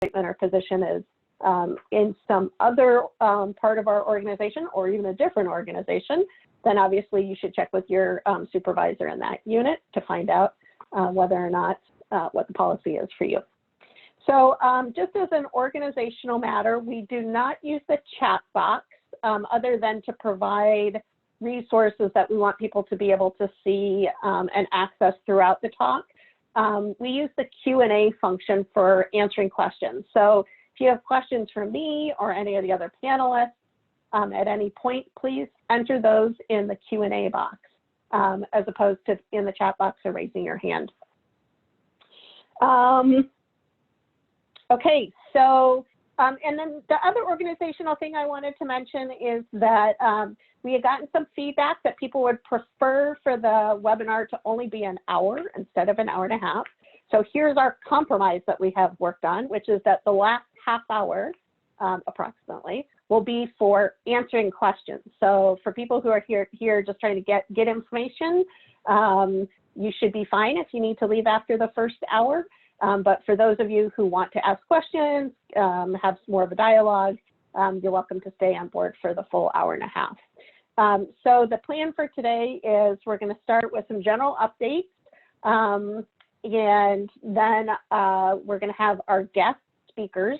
appointment or position is in some other part of our organization or even a different organization, then obviously you should check with your supervisor in that unit to find out whether or not what the policy is for you. So just as an organizational matter, we do not use the chat box other than to provide resources that we want people to be able to see and access throughout the talk. We use the Q&A function for answering questions. So if you have questions for me or any of the other panelists at any point, please enter those in the Q&A box as opposed to in the chat box or raising your hand. Okay, so, and then the other organizational thing I wanted to mention is that we had gotten some feedback that people would prefer for the webinar to only be an hour instead of an hour and a half. So here's our compromise that we have worked on, which is that the last half hour, approximately, will be for answering questions. So for people who are here just trying to get information, you should be fine if you need to leave after the first hour. But for those of you who want to ask questions, have more of a dialogue, you're welcome to stay on board for the full hour and a half. So the plan for today is we're going to start with some general updates, and then we're going to have our guest speakers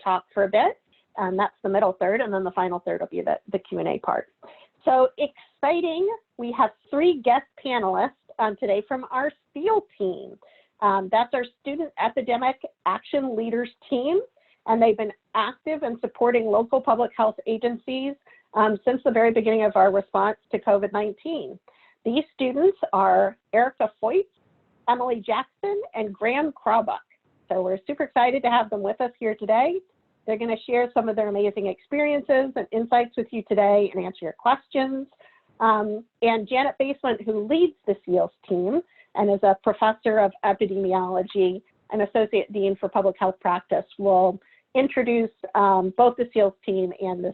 talk for a bit, and that's the middle third, and then the final third will be the Q&A part. So exciting, we have 3 guest panelists today from our SEAL team. That's our Student Epidemic Action Leaders team, and they've been active in supporting local public health agencies since the very beginning of our response to COVID-19. These students are Erika Feutz, Emily Jackson, and Graham Crawbuck. So we're super excited to have them with us here today. They're going to share some of their amazing experiences and insights with you today and answer your questions. And Janet Basement, who leads the SEALs team and is a professor of epidemiology and associate dean for public health practice, will introduce both the SEALs team and the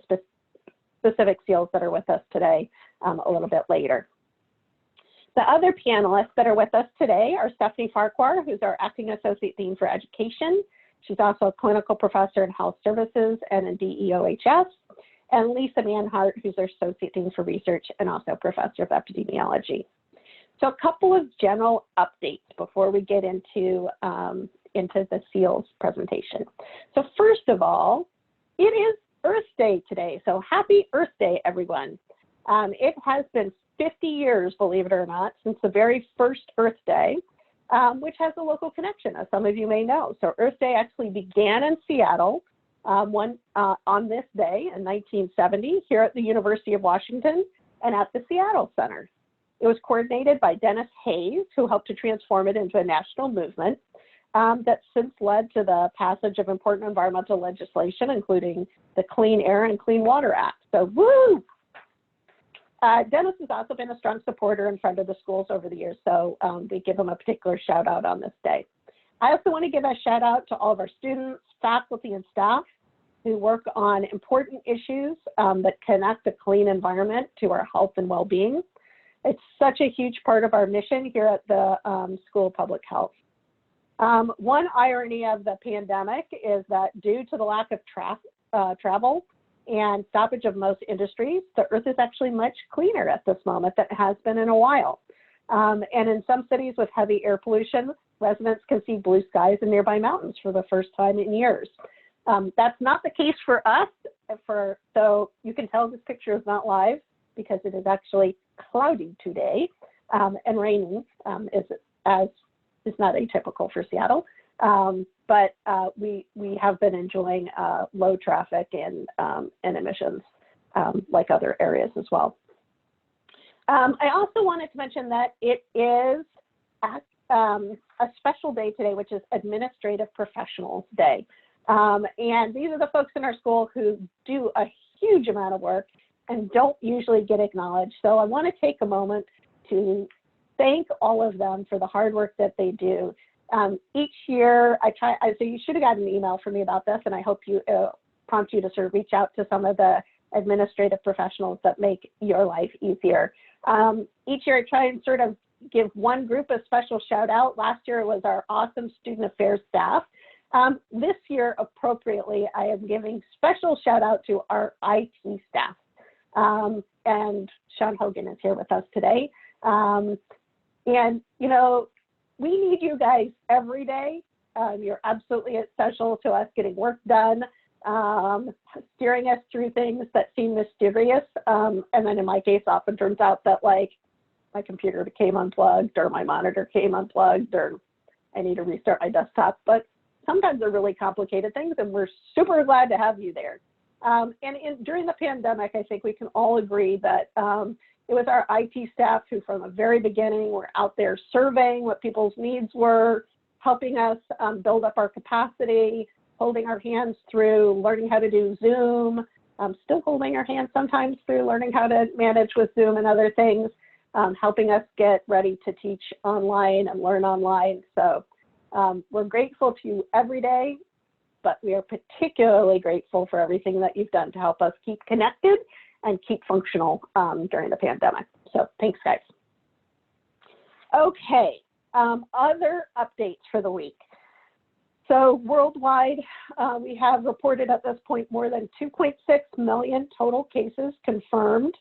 specific SEALs that are with us today a little bit later. The other panelists that are with us today are Stephanie Farquhar, who's our acting associate dean for education. She's also a clinical professor in health services and in DEOHS, and Lisa Manhart, who's our associate dean for research and also professor of epidemiology. So a couple of general updates before we get into the SEALs presentation. So first of all, it is Earth Day today. So happy Earth Day, everyone. It has been 50 years, believe it or not, since the very first Earth Day, which has a local connection, as some of you may know. So Earth Day actually began in Seattle on this day in 1970 here at the University of Washington and at the Seattle Center. It was coordinated by Dennis Hayes, who helped to transform it into a national movement that's since led to the passage of important environmental legislation, including the Clean Air and Clean Water Act. So woo! Dennis has also been a strong supporter and friend of the schools over the years, so we give him a particular shout out on this day. I also want to give a shout out to all of our students, faculty, and staff who work on important issues that connect a clean environment to our health and well-being. It's such a huge part of our mission here at the School of Public Health. One irony of the pandemic is that due to the lack of travel and stoppage of most industries, the Earth is actually much cleaner at this moment than it has been in a while. And in some cities with heavy air pollution, residents can see blue skies and nearby mountains for the first time in years. That's not the case for us, so you can tell this picture is not live because it is actually cloudy today and raining, is not atypical for Seattle. But we have been enjoying low traffic and emissions like other areas as well. I also wanted to mention that it is a special day today, which is Administrative Professionals Day. And these are the folks in our school who do a huge amount of work and don't usually get acknowledged. So I want to take a moment to thank all of them for the hard work that they do. Each year, so you should have gotten an email from me about this, and I hope you prompt you to sort of reach out to some of the administrative professionals that make your life easier. Each year, I try and sort of give one group a special shout out. Last year, it was our awesome student affairs staff. This year, appropriately, I am giving special shout out to our IT staff. And Sean Hogan is here with us today. And, you know, we need you guys every day. You're absolutely essential to us getting work done, steering us through things that seem mysterious. And then in my case, often turns out that like my computer became unplugged or my monitor came unplugged or I need to restart my desktop. But sometimes they're really complicated things, and we're super glad to have you there. During the pandemic, I think we can all agree that it was our IT staff who from the very beginning were out there surveying what people's needs were, helping us build up our capacity, holding our hands through learning how to do Zoom, still holding our hands sometimes through learning how to manage with Zoom and other things, helping us get ready to teach online and learn online. So we're grateful to you every day, but we are particularly grateful for everything that you've done to help us keep connected and keep functional during the pandemic. So thanks, guys. Okay, other updates for the week. So worldwide, we have reported at this point more than 2.6 million total cases confirmed,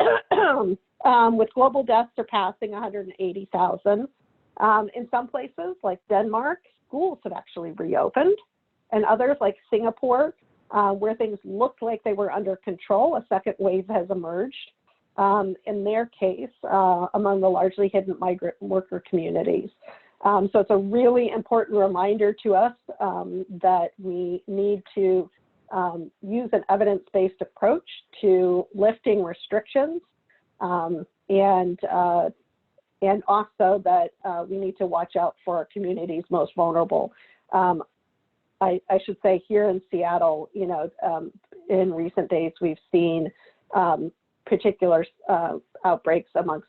with global deaths surpassing 180,000. In some places, like Denmark, schools have actually reopened, and others like Singapore, where things looked like they were under control, a second wave has emerged. In their case, among the largely hidden migrant worker communities. So it's a really important reminder to us that we need to use an evidence-based approach to lifting restrictions, and also that we need to watch out for our communities most vulnerable. I should say here in Seattle, you know, in recent days, we've seen particular outbreaks amongst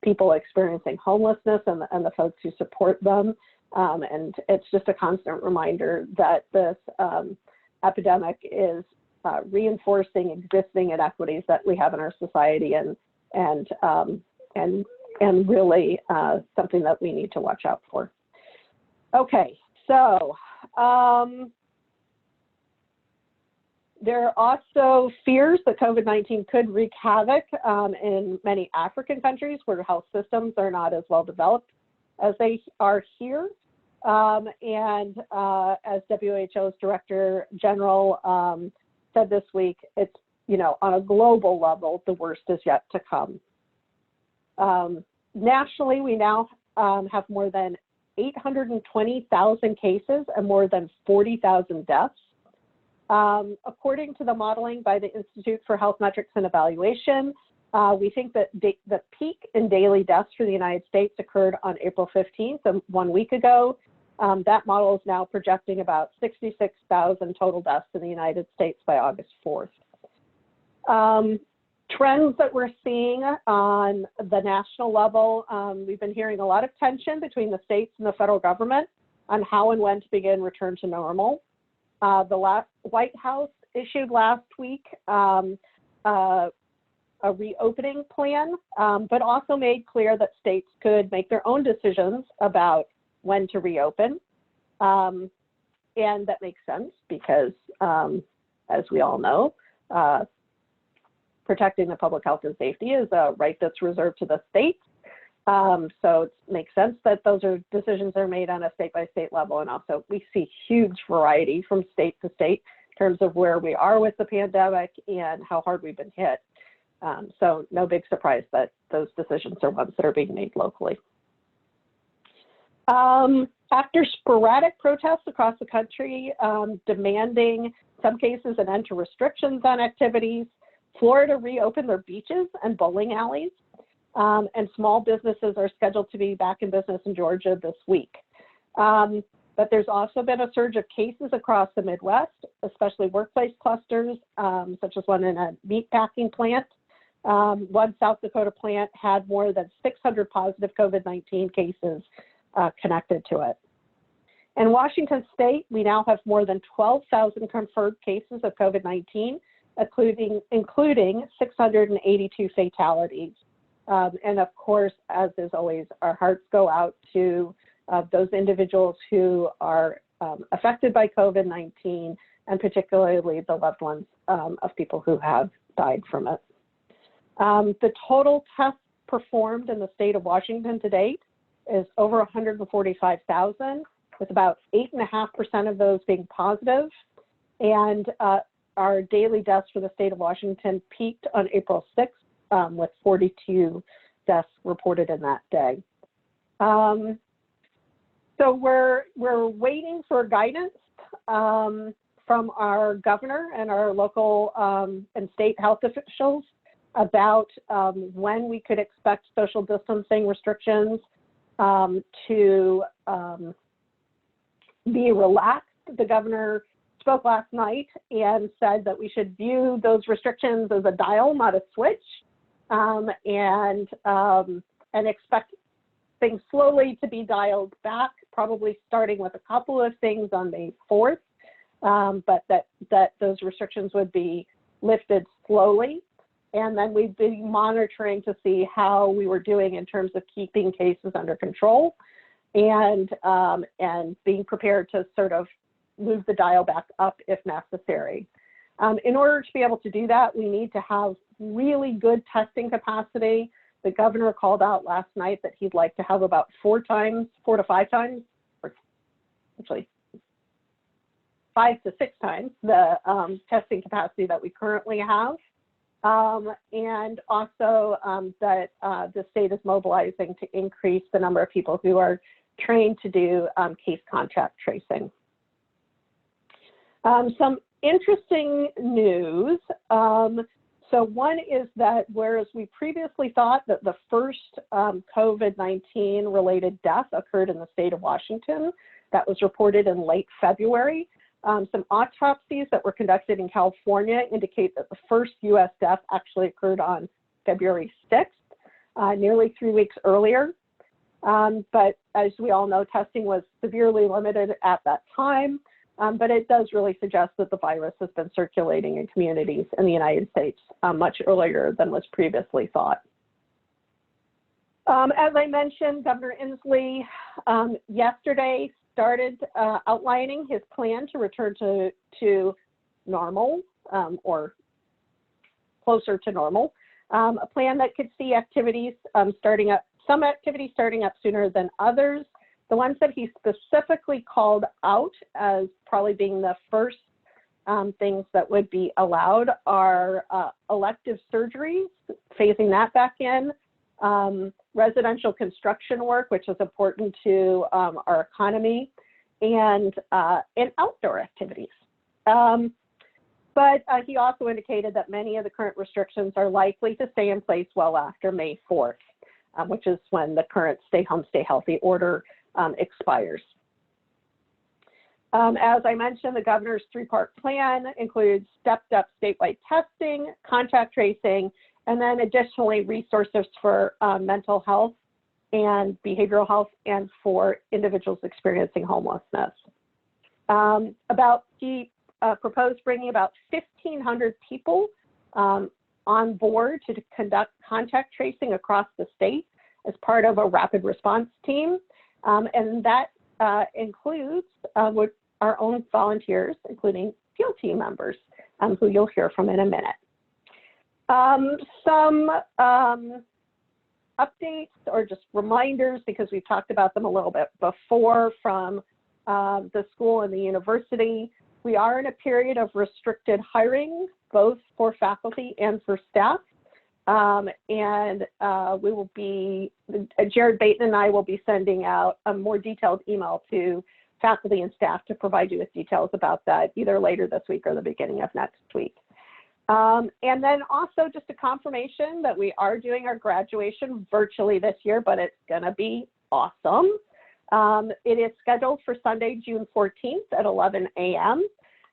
people experiencing homelessness and the folks who support them. And it's just a constant reminder that this epidemic is reinforcing existing inequities that we have in our society, and really something that we need to watch out for. Okay, so there are also fears that COVID-19 could wreak havoc in many African countries where health systems are not as well developed as they are here. And as WHO's Director General said this week, it's, you know, on a global level, the worst is yet to come. Nationally, we now have more than 820,000 cases and more than 40,000 deaths. According to the modeling by the Institute for Health Metrics and Evaluation, we think that the peak in daily deaths for the United States occurred on April 15th, 1 week ago. That model is now projecting about 66,000 total deaths in the United States by August 4th. Trends that we're seeing on the national level, we've been hearing a lot of tension between the states and the federal government on how and when to begin return to normal. The White House issued last week a reopening plan, but also made clear that states could make their own decisions about when to reopen. And that makes sense because, as we all know, protecting the public health and safety is a right that's reserved to the states. So it makes sense that those decisions are made on a state-by-state level. And also we see huge variety from state to state in terms of where we are with the pandemic and how hard we've been hit. So no big surprise that those decisions are ones that are being made locally. After sporadic protests across the country demanding, in some cases, an end to restrictions on activities, Florida reopened their beaches and bowling alleys, and small businesses are scheduled to be back in business in Georgia this week. But there's also been a surge of cases across the Midwest, especially workplace clusters, such as one in a meatpacking plant. One South Dakota plant had more than 600 positive COVID-19 cases connected to it. In Washington State, we now have more than 12,000 confirmed cases of COVID-19, including 682 fatalities. And of course, as is always, our hearts go out to those individuals who are affected by COVID-19, and particularly the loved ones of people who have died from it. The total tests performed in the state of Washington to date is over 145,000, with about 8.5% of those being positive. And our daily deaths for the state of Washington peaked on April 6th with 42 deaths reported in that day. So we're waiting for guidance from our governor and our local and state health officials about when we could expect social distancing restrictions to be relaxed. The governor spoke last night and said that we should view those restrictions as a dial, not a switch, and expect things slowly to be dialed back, probably starting with a couple of things on May 4th, but that those restrictions would be lifted slowly. And then we'd be monitoring to see how we were doing in terms of keeping cases under control and being prepared to sort of move the dial back up if necessary. In order to be able to do that, we need to have really good testing capacity. The governor called out last night that he'd like to have about 4 to 5 times, or actually 5 to 6 times the testing capacity that we currently have. And also that the state is mobilizing to increase the number of people who are trained to do case contact tracing. Some interesting news. So one is that whereas we previously thought that the first COVID-19 related death occurred in the state of Washington, that was reported in late February. Some autopsies that were conducted in California indicate that the first U.S. death actually occurred on February 6th, nearly 3 weeks earlier. But as we all know, testing was severely limited at that time. But it does really suggest that the virus has been circulating in communities in the United States much earlier than was previously thought. As I mentioned, Governor Inslee yesterday started outlining his plan to return to normal or closer to normal, a plan that could see activities starting up, some activities starting up sooner than others. The ones that he specifically called out as probably being the first things that would be allowed are elective surgeries, phasing that back in, residential construction work, which is important to our economy, and outdoor activities. But he also indicated that many of the current restrictions are likely to stay in place well after May 4th, which is when the current Stay Home, Stay Healthy order expires. As I mentioned, the governor's 3-part plan includes stepped up statewide testing, contact tracing, and then additionally resources for mental health and behavioral health and for individuals experiencing homelessness. He proposed bringing about 1,500 people on board to conduct contact tracing across the state as part of a rapid response team. And that includes our own volunteers, including field team members, who you'll hear from in a minute. Some updates or just reminders, because we've talked about them a little bit before, from the school and the university. We are in a period of restricted hiring, both for faculty and for staff. We will be, Jared Bateman and I will be sending out a more detailed email to faculty and staff to provide you with details about that either later this week or the beginning of next week. And then also just a confirmation that we are doing our graduation virtually this year, but it's gonna be awesome. It is scheduled for Sunday, June 14th at 11 a.m.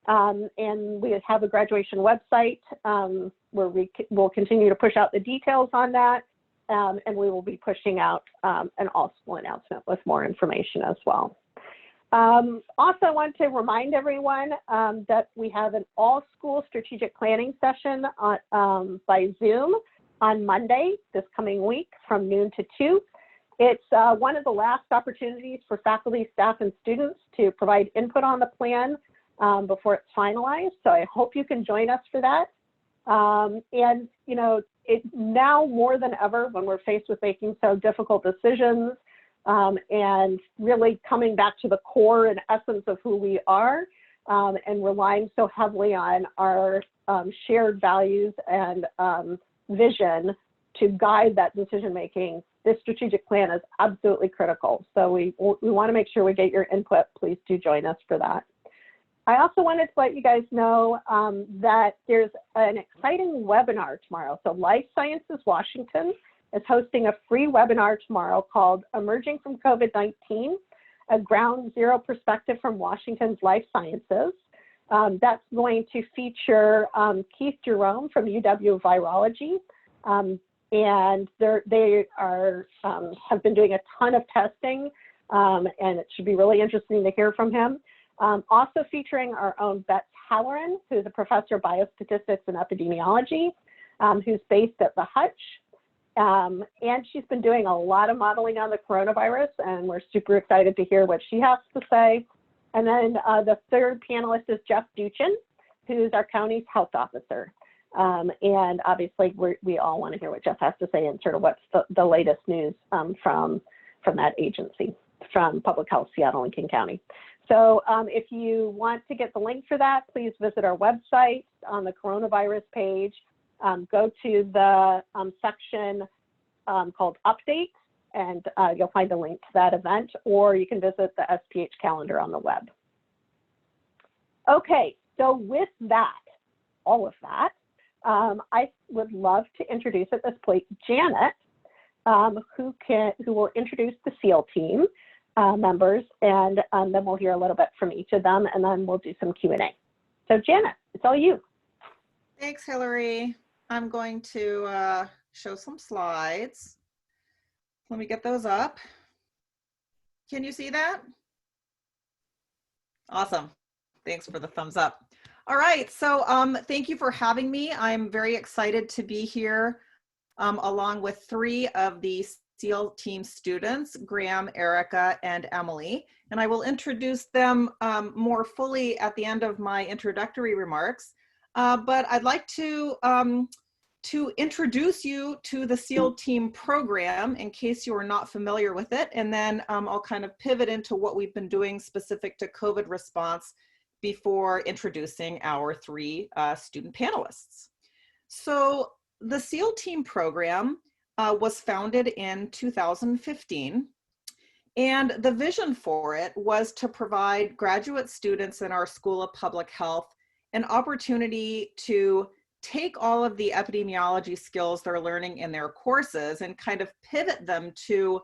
And we have a graduation website where we will continue to push out the details on that. And we will be pushing out an all-school announcement with more information as well. Also, I want to remind everyone that we have an all-school strategic planning session by Zoom on Monday this coming week from noon to 2. It's one of the last opportunities for faculty, staff, and students to provide input on the plan before it's finalized. So I hope you can join us for that. And, you know, it now more than ever when we're faced with making so difficult decisions and really coming back to the core and essence of who we are and relying so heavily on our shared values and vision to guide that decision making, this strategic plan is absolutely critical. So we want to make sure we get your input. Please do join us for that. I also wanted to let you guys know that there's an exciting webinar tomorrow. So Life Sciences Washington is hosting a free webinar tomorrow called Emerging from COVID-19, a ground zero perspective from Washington's life sciences. That's going to feature Keith Jerome from UW Virology. And they have been doing a ton of testing, and it should be really interesting to hear from him. Also featuring our own Beth Halloran, who's a professor of biostatistics and epidemiology, who's based at the Hutch. And she's been doing a lot of modeling on the coronavirus, and we're super excited to hear what she has to say. And then the third panelist is Jeff Duchin, who's our county's health officer. And obviously we all want to hear what Jeff has to say and sort of what's the latest news from that agency, from Public Health Seattle and King County. So if you want to get the link for that, please visit our website on the coronavirus page. Go to the section called Update, and you'll find a link to that event, or you can visit the SPH calendar on the web. Okay, so with that, all of that, I would love to introduce at this point Janet, who will introduce the SEAL team members, and then we'll hear a little bit from each of them, and then we'll do some Q&A. So Janet, it's all you. Thanks, Hilary. I'm going to show some slides. Let me get those up. Can you see that? Awesome. Thanks for the thumbs up. All right, so thank you for having me. I'm very excited to be here along with 3 of the SEAL team students, Graham, Erika, and Emily. And I will introduce them more fully at the end of my introductory remarks. But I'd like to introduce you to the SEAL team program in case you are not familiar with it. And then I'll kind of pivot into what we've been doing specific to COVID response before introducing our 3 student panelists. So the SEAL team program was founded in 2015. And the vision for it was to provide graduate students in our School of Public Health an opportunity to take all of the epidemiology skills they're learning in their courses and kind of pivot them to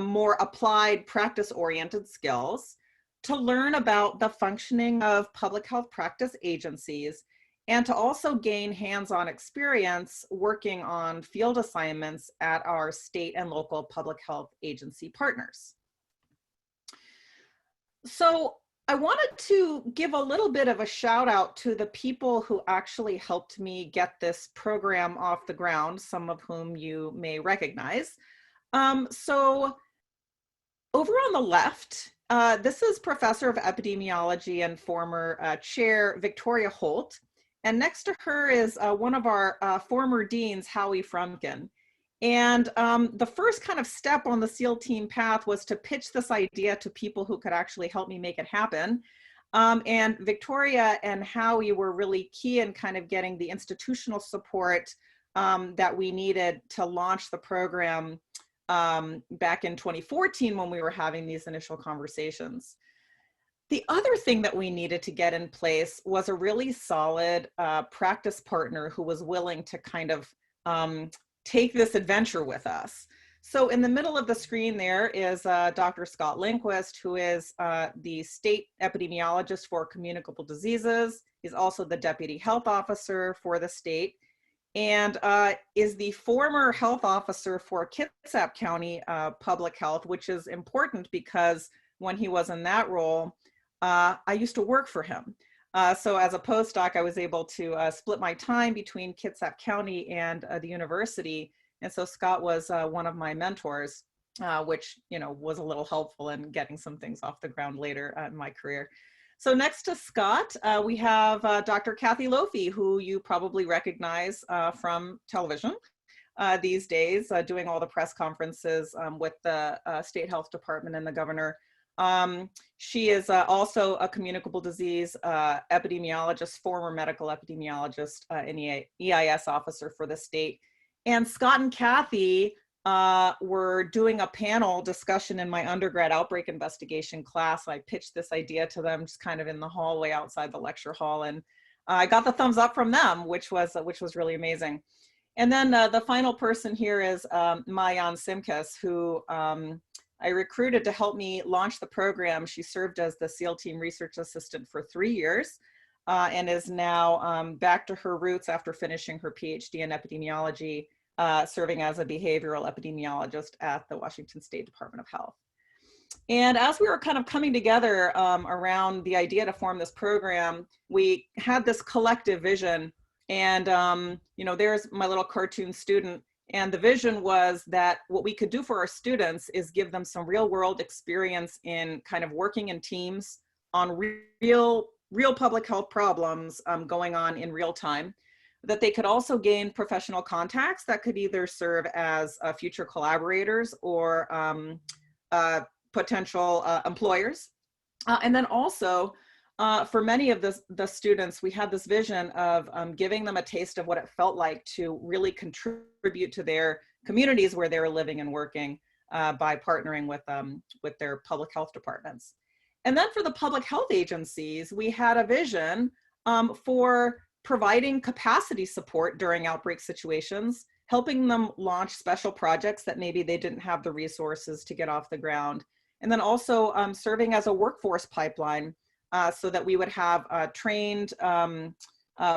more applied practice-oriented skills to learn about the functioning of public health practice agencies and to also gain hands-on experience working on field assignments at our state and local public health agency partners. So I wanted to give a little bit of a shout out to the people who actually helped me get this program off the ground, some of whom you may recognize. So over on the left, this is Professor of Epidemiology and former Chair Victoria Holt. And next to her is one of our former deans, Howie Frumkin. And the first kind of step on the SEAL team path was to pitch this idea to people who could actually help me make it happen. And Victoria and Howie were really key in kind of getting the institutional support that we needed to launch the program back in 2014 when we were having these initial conversations. The other thing that we needed to get in place was a really solid practice partner who was willing to kind of take this adventure with us. So in the middle of the screen there is Dr. Scott Lindquist, who is the state epidemiologist for communicable diseases. He's also the deputy health officer for the state and is the former health officer for Kitsap County Public Health, which is important because when he was in that role, I used to work for him. So as a postdoc, I was able to split my time between Kitsap County and the university. And so Scott was one of my mentors. which, you know, was a little helpful in getting some things off the ground later in my career. So next to Scott, we have Dr. Kathy Lofi, who you probably recognize from television these days, doing all the press conferences with the State Health Department and the governor. She is also a communicable disease epidemiologist, former medical epidemiologist, and EIS officer for the state. And Scott and Kathy were doing a panel discussion in my undergrad outbreak investigation class. I pitched this idea to them just kind of in the hallway outside the lecture hall, and I got the thumbs up from them, which was really amazing. And then the final person here is Maayan Simkes, who I recruited to help me launch the program. She served as the SEAL team research assistant for 3 years and is now back to her roots after finishing her PhD in epidemiology, serving as a behavioral epidemiologist at the Washington State Department of Health. And as we were kind of coming together around the idea to form this program, we had this collective vision. And, you know, there's my little cartoon student. And the vision was that what we could do for our students is give them some real world experience in kind of working in teams on real public health problems going on in real time, that they could also gain professional contacts that could either serve as future collaborators or potential employers. And then also, for many of the students, we had this vision of giving them a taste of what it felt like to really contribute to their communities where they were living and working by partnering with their public health departments. And then for the public health agencies, we had a vision for providing capacity support during outbreak situations, helping them launch special projects that maybe they didn't have the resources to get off the ground, and then also serving as a workforce pipeline so that we would have trained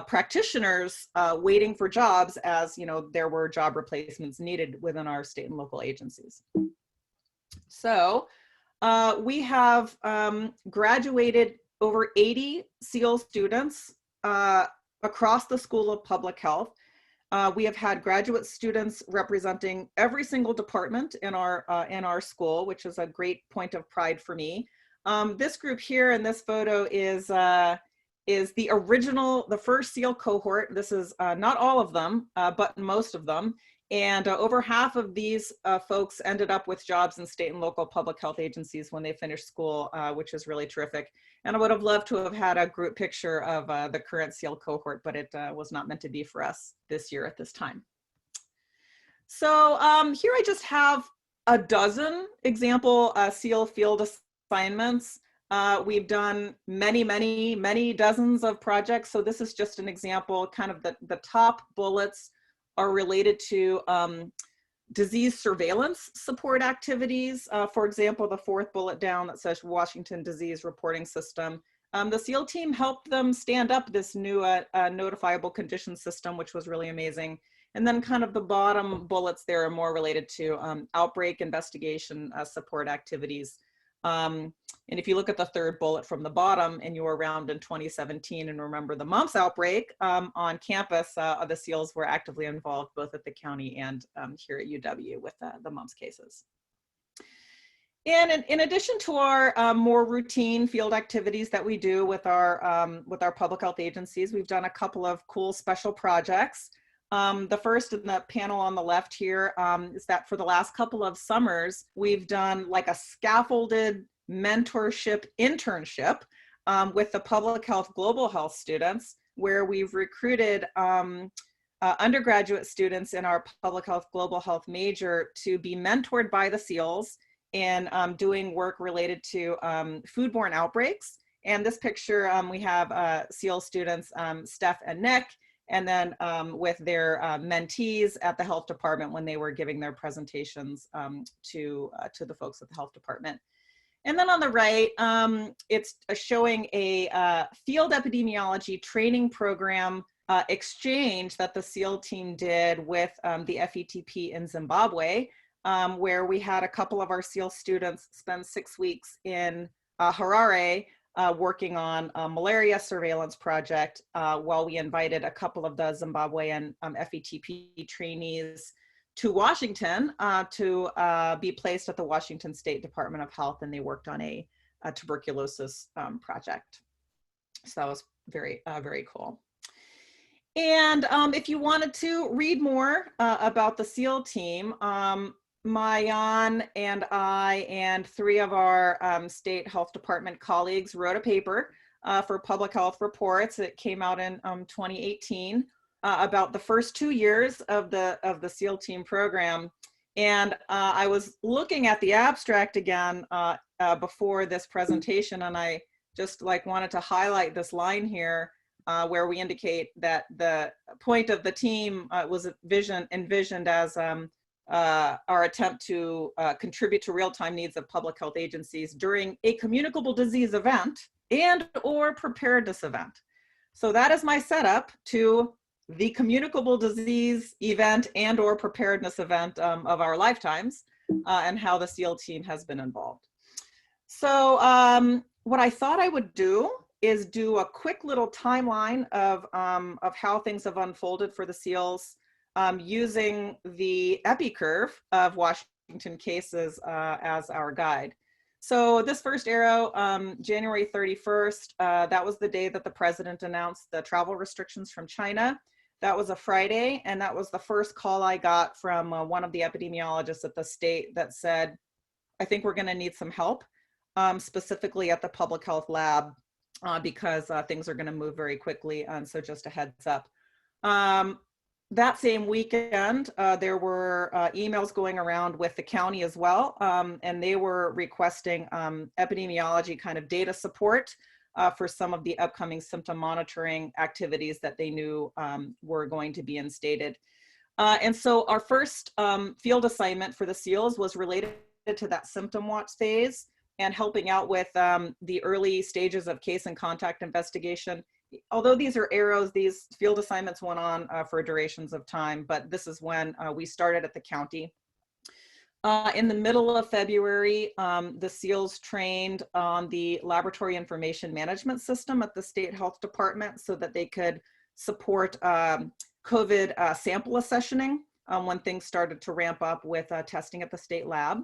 practitioners waiting for jobs as, you know, there were job replacements needed within our state and local agencies. So we have graduated over 80 SEAL students across the School of Public Health. We have had graduate students representing every single department in our school, which is a great point of pride for me. This group here in this photo is the original, the first SEAL cohort. This is not all of them, but most of them. And over half of these folks ended up with jobs in state and local public health agencies when they finished school, which is really terrific. And I would have loved to have had a group picture of the current SEAL cohort, but it was not meant to be for us this year at this time. So here I just have a dozen example SEAL field assignments. We've done many dozens of projects. So this is just an example. Kind of the top bullets are related to disease surveillance support activities. For example, the fourth bullet down that says Washington Disease Reporting System. The SEAL team helped them stand up this new notifiable condition system, which was really amazing. And then kind of the bottom bullets there are more related to outbreak investigation support activities. And if you look at the third bullet from the bottom and you were around in 2017 and remember the mumps outbreak on campus, the SEALs were actively involved both at the county and here at UW with the mumps cases. And in addition to our more routine field activities that we do with our public health agencies, we've done a couple of cool special projects. The first in the panel on the left here is that for the last couple of summers, we've done like a scaffolded mentorship internship with the public health global health students, where we've recruited undergraduate students in our public health global health major to be mentored by the SEALs in doing work related to foodborne outbreaks. And this picture, we have SEAL students, Steph and Nick, and then with their mentees at the health department when they were giving their presentations to the folks at the health department. And then on the right, it's showing a field epidemiology training program exchange that the SEAL team did with the FETP in Zimbabwe, where we had a couple of our SEAL students spend 6 weeks in Harare working on a malaria surveillance project while we invited a couple of the Zimbabwean FETP trainees to Washington to be placed at the Washington State Department of Health, and they worked on a tuberculosis project. So that was very, very cool. And if you wanted to read more about the SEAL team, Mayan and I and 3 of our state health department colleagues wrote a paper for Public Health Reports. It came out in 2018 about the first 2 years of the SEAL team program. And I was looking at the abstract again before this presentation, and I just wanted to highlight this line here where we indicate that the point of the team was envisioned as our attempt to contribute to real-time needs of public health agencies during a communicable disease event and or preparedness event. So that is my setup to the communicable disease event and or preparedness event of our lifetimes and how the SEAL team has been involved. So what I thought I would do is do a quick little timeline of how things have unfolded for the SEALs using the epi curve of Washington cases as our guide. So this first arrow, January 31st, that was the day that the president announced the travel restrictions from China. That was a Friday, and that was the first call I got from one of the epidemiologists at the state that said, I think we're gonna need some help, specifically at the public health lab, because things are gonna move very quickly, so just a heads up. That same weekend, there were emails going around with the county as well, and they were requesting epidemiology kind of data support for some of the upcoming symptom monitoring activities that they knew were going to be instated. And so our first field assignment for the SEALs was related to that symptom watch phase and helping out with the early stages of case and contact investigation. Although these are arrows, these field assignments went on for durations of time, but this is when we started at the county. In the middle of February, the SEALs trained on the laboratory information management system at the state health department so that they could support COVID sample accessioning when things started to ramp up with testing at the state lab.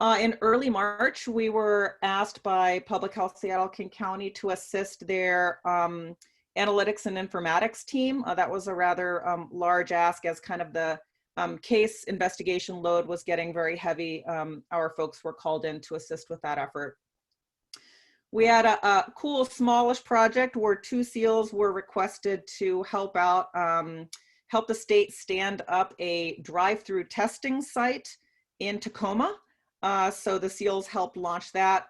In early March, we were asked by Public Health Seattle-King County to assist their analytics and informatics team. That was a rather large ask as kind of the case investigation load was getting very heavy. Our folks were called in to assist with that effort. We had a cool smallish project where 2 SEALs were requested to help out, help the state stand up a drive-through testing site in Tacoma. So the SEALs helped launch that.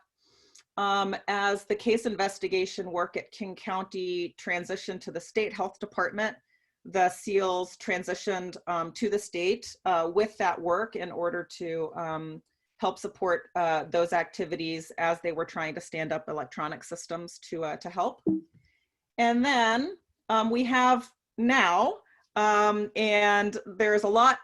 As the case investigation work at King County transitioned to the state health department, the SEALs transitioned to the state with that work in order to help support those activities as they were trying to stand up electronic systems to help. And then we have now, and there's a lot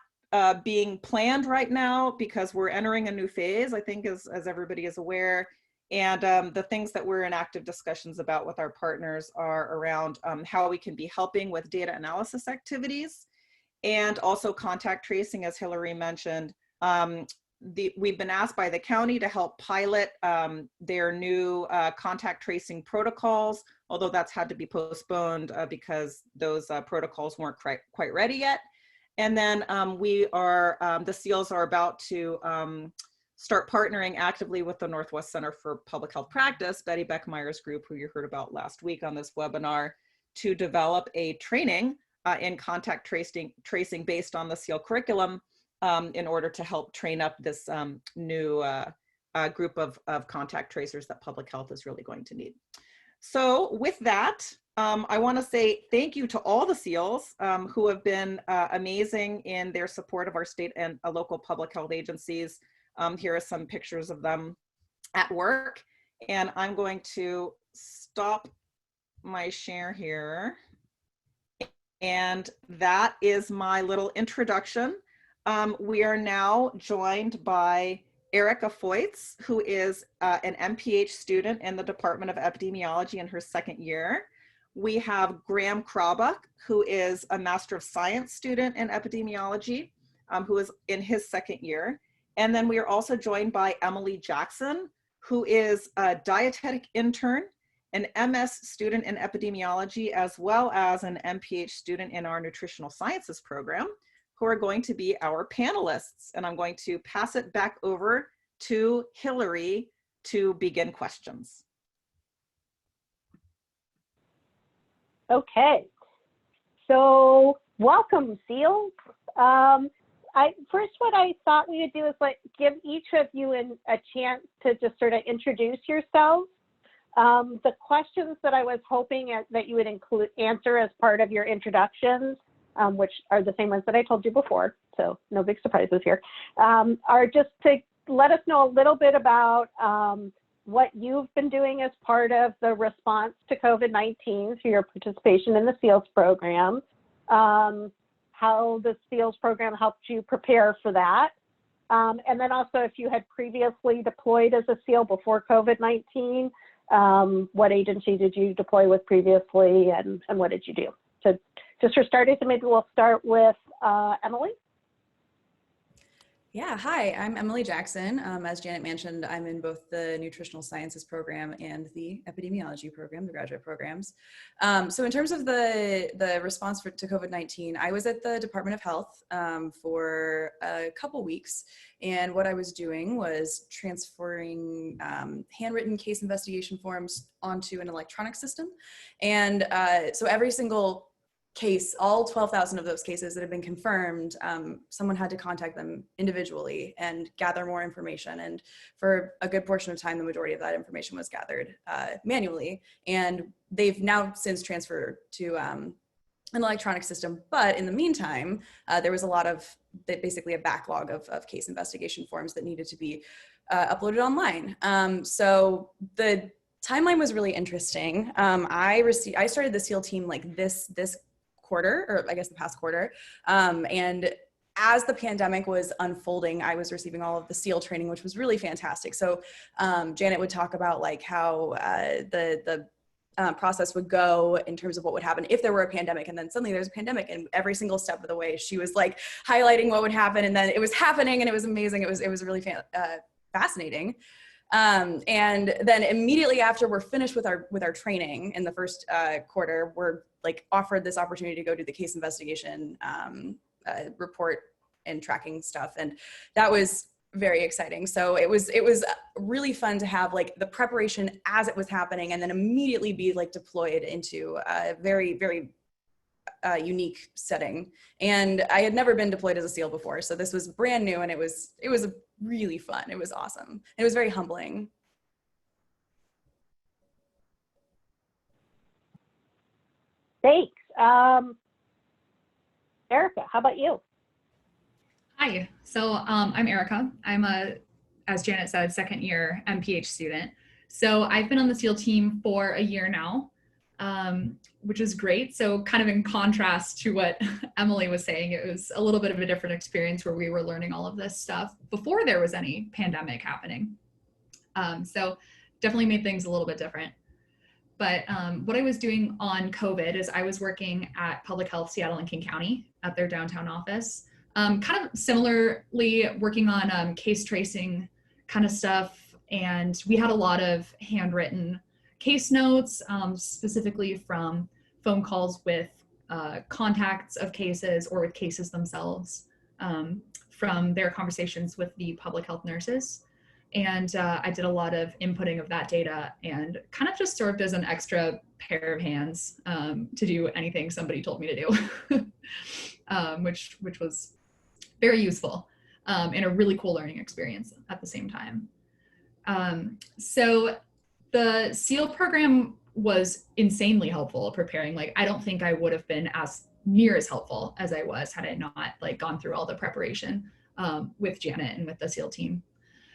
being planned right now because we're entering a new phase, I think, as everybody is aware. And the things that we're in active discussions about with our partners are around how we can be helping with data analysis activities and also contact tracing, as Hilary mentioned. We've been asked by the county to help pilot their new contact tracing protocols, although that's had to be postponed because those protocols weren't quite ready yet. And then the SEALs are about to start partnering actively with the Northwest Center for Public Health Practice, Betty Beckmeyer's group, who you heard about last week on this webinar, to develop a training in contact tracing based on the SEAL curriculum in order to help train up this new group of contact tracers that public health is really going to need. So with that, I want to say thank you to all the SEALs who have been amazing in their support of our state and local public health agencies. Here are some pictures of them at work, and I'm going to stop my share here. And that is my little introduction. We are now joined by Erika Feutz, who is an MPH student in the Department of Epidemiology in her 2nd year. We have Graham Crawbuck, who is a Master of Science student in epidemiology who is in his second year. And then we are also joined by Emily Jackson, who is a dietetic intern, an MS student in epidemiology, as well as an MPH student in our nutritional sciences program, who are going to be our panelists. And I'm going to pass it back over to Hilary to begin questions. Okay, so welcome, SEALs. First, what I thought we would do is give each of you a chance to just sort of introduce yourselves. The questions that I was hoping that you would answer as part of your introductions, which are the same ones that I told you before, so no big surprises here, are just to let us know a little bit about what you've been doing as part of the response to COVID-19 through your participation in the SEALs program, how the SEALs program helped you prepare for that, and then also if you had previously deployed as a SEAL before COVID-19, what agency did you deploy with previously, and what did you do? So just for starters, maybe we'll start with Emily. Yeah, hi, I'm Emily Jackson. As Janet mentioned, I'm in both the Nutritional Sciences program and the Epidemiology program, the graduate programs. So in terms of the response to COVID-19, I was at the Department of Health for a couple weeks. And what I was doing was transferring handwritten case investigation forms onto an electronic system. And so every single case, all 12,000 of those cases that have been confirmed, someone had to contact them individually and gather more information. And for a good portion of time, the majority of that information was gathered manually. And they've now since transferred to an electronic system. But in the meantime, there was a lot of, basically a backlog of case investigation forms that needed to be uploaded online. So the timeline was really interesting. I started the SEAL team like this quarter, or I guess the past quarter. And as the pandemic was unfolding, I was receiving all of the SEAL training, which was really fantastic. So Janet would talk about like how the process would go in terms of what would happen if there were a pandemic, and then suddenly there's a pandemic, and every single step of the way she was like highlighting what would happen, and then it was happening, and it was amazing. It was really fascinating. And then immediately after we're finished with our training in the first quarter, we're like offered this opportunity to go do the case investigation report and tracking stuff, and that was very exciting. So it was really fun to have like the preparation as it was happening, and then immediately be like deployed into a very, very unique setting. And I had never been deployed as a SEAL before, so this was brand new, and it was really fun. It was awesome. It was very humbling. Thanks. Erika, how about you? Hi, so I'm Erika. I'm as Janet said, second year MPH student. So I've been on the SEAL team for a year now, which is great. So kind of in contrast to what Emily was saying, it was a little bit of a different experience where we were learning all of this stuff before there was any pandemic happening. So definitely made things a little bit different. But what I was doing on COVID is I was working at Public Health Seattle and King County at their downtown office, kind of similarly working on case tracing kind of stuff. And we had a lot of handwritten case notes, specifically from phone calls with contacts of cases or with cases themselves, from their conversations with the public health nurses. And I did a lot of inputting of that data and kind of just served as an extra pair of hands to do anything somebody told me to do, which was very useful and a really cool learning experience at the same time. So the SEAL program was insanely helpful preparing. Like, I don't think I would have been as near as helpful as I was had I not like gone through all the preparation with Janet and with the SEAL team.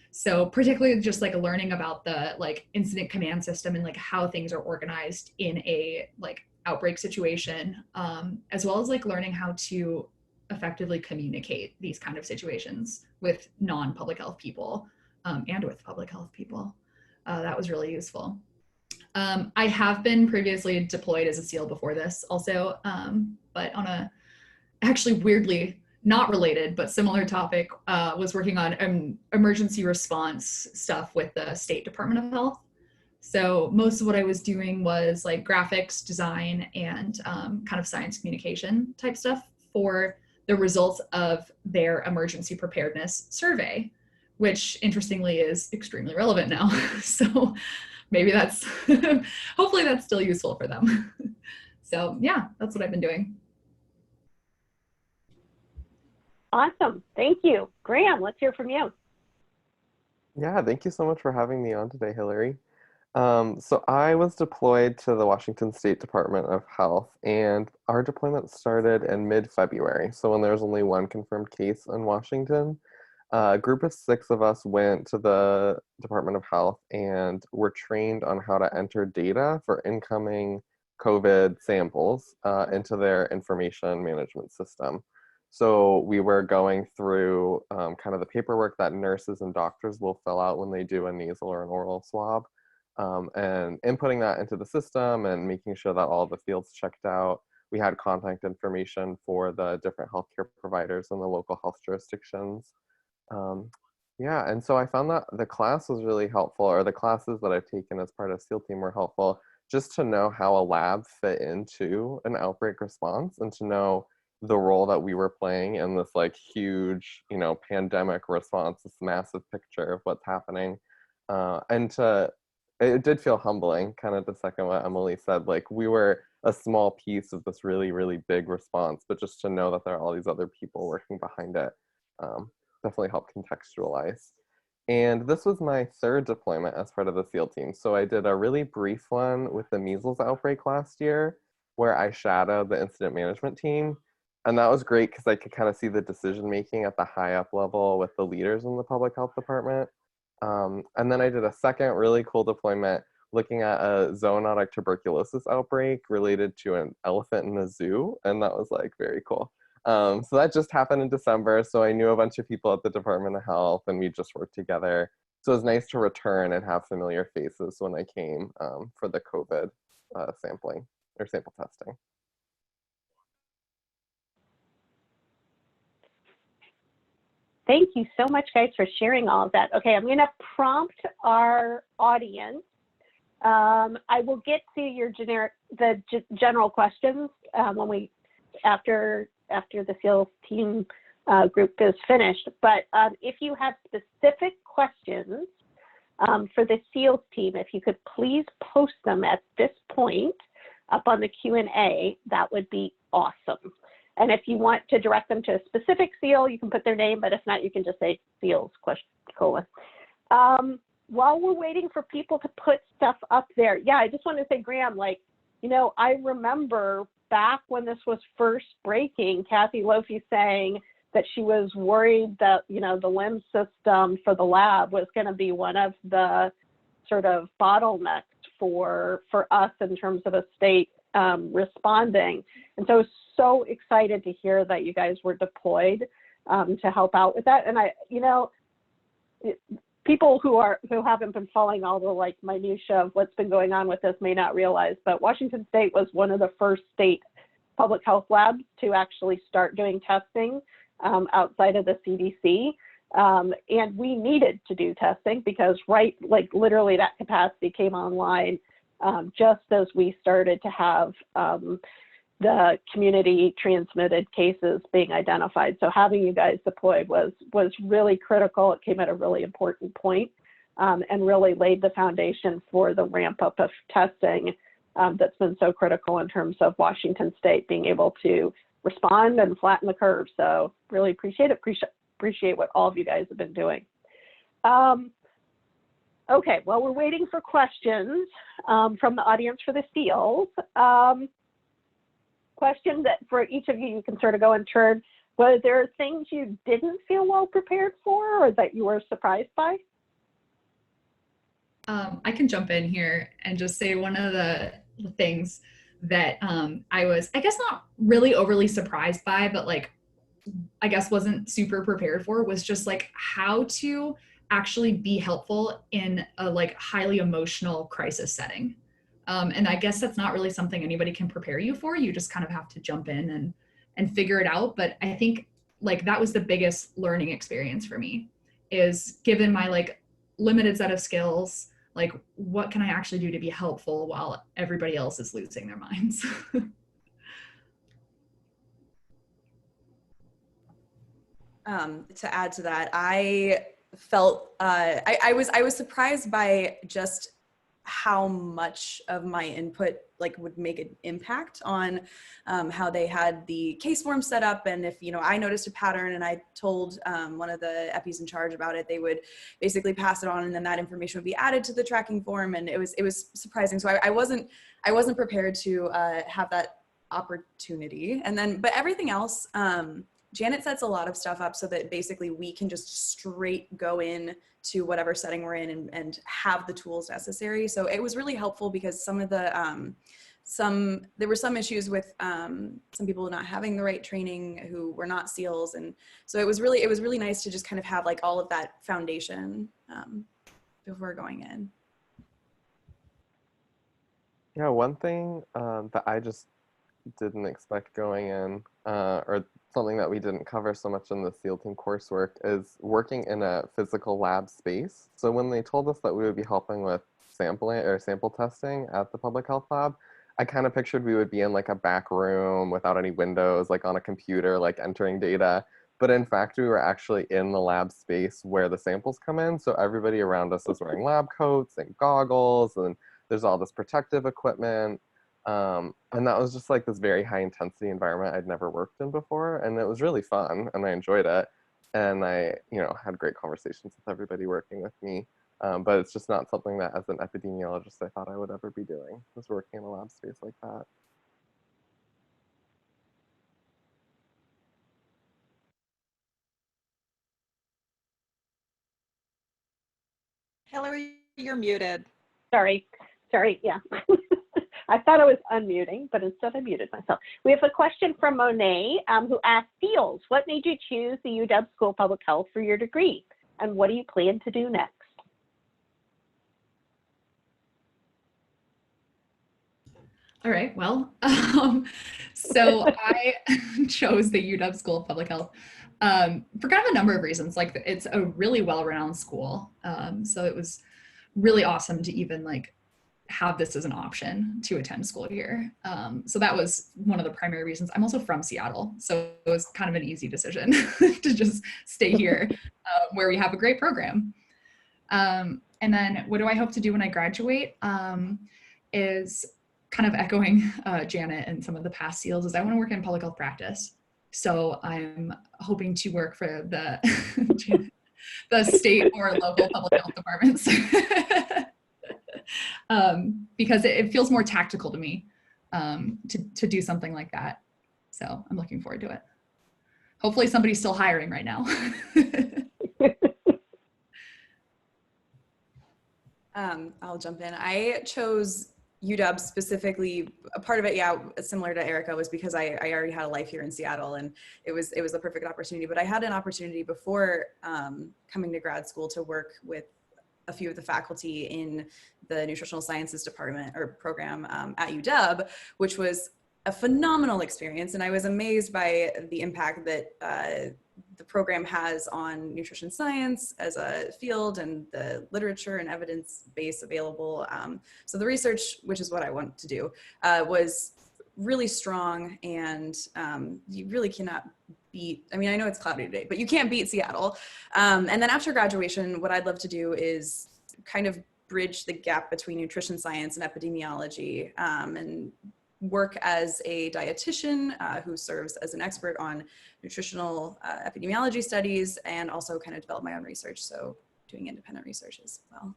So particularly just like learning about the like incident command system and like how things are organized in a like outbreak situation, as well as like learning how to effectively communicate these kind of situations with non-public health people and with public health people. That was really useful. I have been previously deployed as a SEAL before this also, but on a actually weirdly not related, but similar topic, was working on emergency response stuff with the State Department of Health. So most of what I was doing was like graphics design and kind of science communication type stuff for the results of their emergency preparedness survey, which interestingly is extremely relevant now. So maybe that's, hopefully that's still useful for them. So yeah, that's what I've been doing. Awesome. Thank you. Graham, let's hear from you. Yeah, thank you so much for having me on today, Hilary. So I was deployed to the Washington State Department of Health, and our deployment started in mid-February. So when there was only one confirmed case in Washington, a group of 6 of us went to the Department of Health and were trained on how to enter data for incoming COVID samples into their information management system. So we were going through kind of the paperwork that nurses and doctors will fill out when they do a nasal or an oral swab, and inputting that into the system and making sure that all the fields checked out. We had contact information for the different healthcare providers in the local health jurisdictions. Yeah, and so I found that the class was really helpful, or the classes that I've taken as part of SEAL team were helpful, just to know how a lab fit into an outbreak response and to know the role that we were playing in this like huge, pandemic response, this massive picture of what's happening. It did feel humbling, kind of to second what Emily said, like we were a small piece of this really, really big response, but just to know that there are all these other people working behind it definitely helped contextualize. And this was my 3rd deployment as part of the SEAL team. So I did a really brief one with the measles outbreak last year, where I shadowed the incident management team. And that was great because I could kind of see the decision making at the high up level with the leaders in the public health department. And then I did a second really cool deployment looking at a zoonotic tuberculosis outbreak related to an elephant in a zoo. And that was like very cool. So that just happened in December. So I knew a bunch of people at the Department of Health and we just worked together. So it was nice to return and have familiar faces when I came for the COVID sampling or sample testing. Thank you so much, guys, for sharing all of that. Okay, I'm going to prompt our audience. I will get to the general questions when after the SEAL team group is finished. But if you have specific questions for the SEALs team, if you could please post them at this point up on the Q&A, that would be awesome. And if you want to direct them to a specific SEAL, you can put their name, but if not, you can just say SEALs, colon. While we're waiting for people to put stuff up there, yeah, I just want to say, Graham, I remember back when this was first breaking, Kathy Lofi saying that she was worried that, the LIMS system for the lab was going to be one of the sort of bottlenecks for us in terms of a state responding. And so I was so excited to hear that you guys were deployed to help out with that. And people who haven't been following all the minutia of what's been going on with this may not realize, but Washington State was one of the first state public health labs to actually start doing testing outside of the CDC. And we needed to do testing because literally that capacity came online just as we started to have the community transmitted cases being identified. So having you guys deployed was really critical. It came at a really important point and really laid the foundation for the ramp up of testing that's been so critical in terms of Washington State being able to respond and flatten the curve. So really appreciate it. Appreciate what all of you guys have been doing. Okay, well, we're waiting for questions from the audience for the SEALs. Question that for each of you can sort of go in turn. Was there things you didn't feel well prepared for or that you were surprised by? I can jump in here and just say one of the things that I was, I guess, not really overly surprised by, but I guess wasn't super prepared for was just how to actually be helpful in a highly emotional crisis setting. And I guess that's not really something anybody can prepare you for. You just kind of have to jump in and figure it out. But I think like that was the biggest learning experience for me, is given my like limited set of skills, like what can I actually do to be helpful while everybody else is losing their minds? To add to that, I felt I was surprised by just how much of my input like would make an impact on how they had the case form set up. And if, you know, I noticed a pattern and I told one of the EPIs in charge about it, they would basically pass it on, and then that information would be added to the tracking form. And it was surprising. So I wasn't prepared to have that opportunity. And then, but everything else, Janet sets a lot of stuff up so that basically we can just straight go in to whatever setting we're in and have the tools necessary. So it was really helpful because some of the, there were some issues with some people not having the right training who were not SEALs. And so it was really nice to just kind of have like all of that foundation before going in. Yeah, one thing that I just didn't expect going in, or something that we didn't cover so much in the SEAL team coursework, is working in a physical lab space. So when they told us that we would be helping with sampling or sample testing at the public health lab, I kind of pictured we would be in like a back room without any windows, like on a computer, like entering data. But in fact, we were actually in the lab space where the samples come in. So everybody around us is wearing lab coats and goggles, and there's all this protective equipment. And that was just like this very high intensity environment I'd never worked in before. And it was really fun and I enjoyed it. And I, you know, had great conversations with everybody working with me. But it's just not something that as an epidemiologist, I thought I would ever be doing, was working in a lab space like that. Hilary, you're muted. Sorry, yeah. I thought I was unmuting, but instead I muted myself. We have a question from Monet, who asked, Fields, what made you choose the UW School of Public Health for your degree? And what do you plan to do next? All right, well, so I chose the UW School of Public Health for kind of a number of reasons. Like, it's a really well-renowned school. So it was really awesome to even like have this as an option to attend school here. So that was one of the primary reasons. I'm also from Seattle, so it was kind of an easy decision to just stay here where we have a great program. And then what do I hope to do when I graduate is kind of echoing Janet and some of the past SEALs, is I want to work in public health practice. So I'm hoping to work for the, the state or local public health departments. Because it feels more tactical to me to do something like that. So I'm looking forward to it. Hopefully somebody's still hiring right now. I'll jump in. I chose UW specifically. A part of it, yeah, similar to Erika, was because I already had a life here in Seattle, and it was the perfect opportunity. But I had an opportunity before coming to grad school to work with a few of the faculty in the Nutritional Sciences department or program at UW, which was a phenomenal experience. And I was amazed by the impact that the program has on nutrition science as a field and the literature and evidence base available. So the research, which is what I want to do, was really strong, and you really cannot beat, I mean, I know it's cloudy today, but you can't beat Seattle. And then after graduation, what I'd love to do is kind of bridge the gap between nutrition science and epidemiology, and work as a dietitian who serves as an expert on nutritional epidemiology studies, and also kind of develop my own research. So doing independent research as well.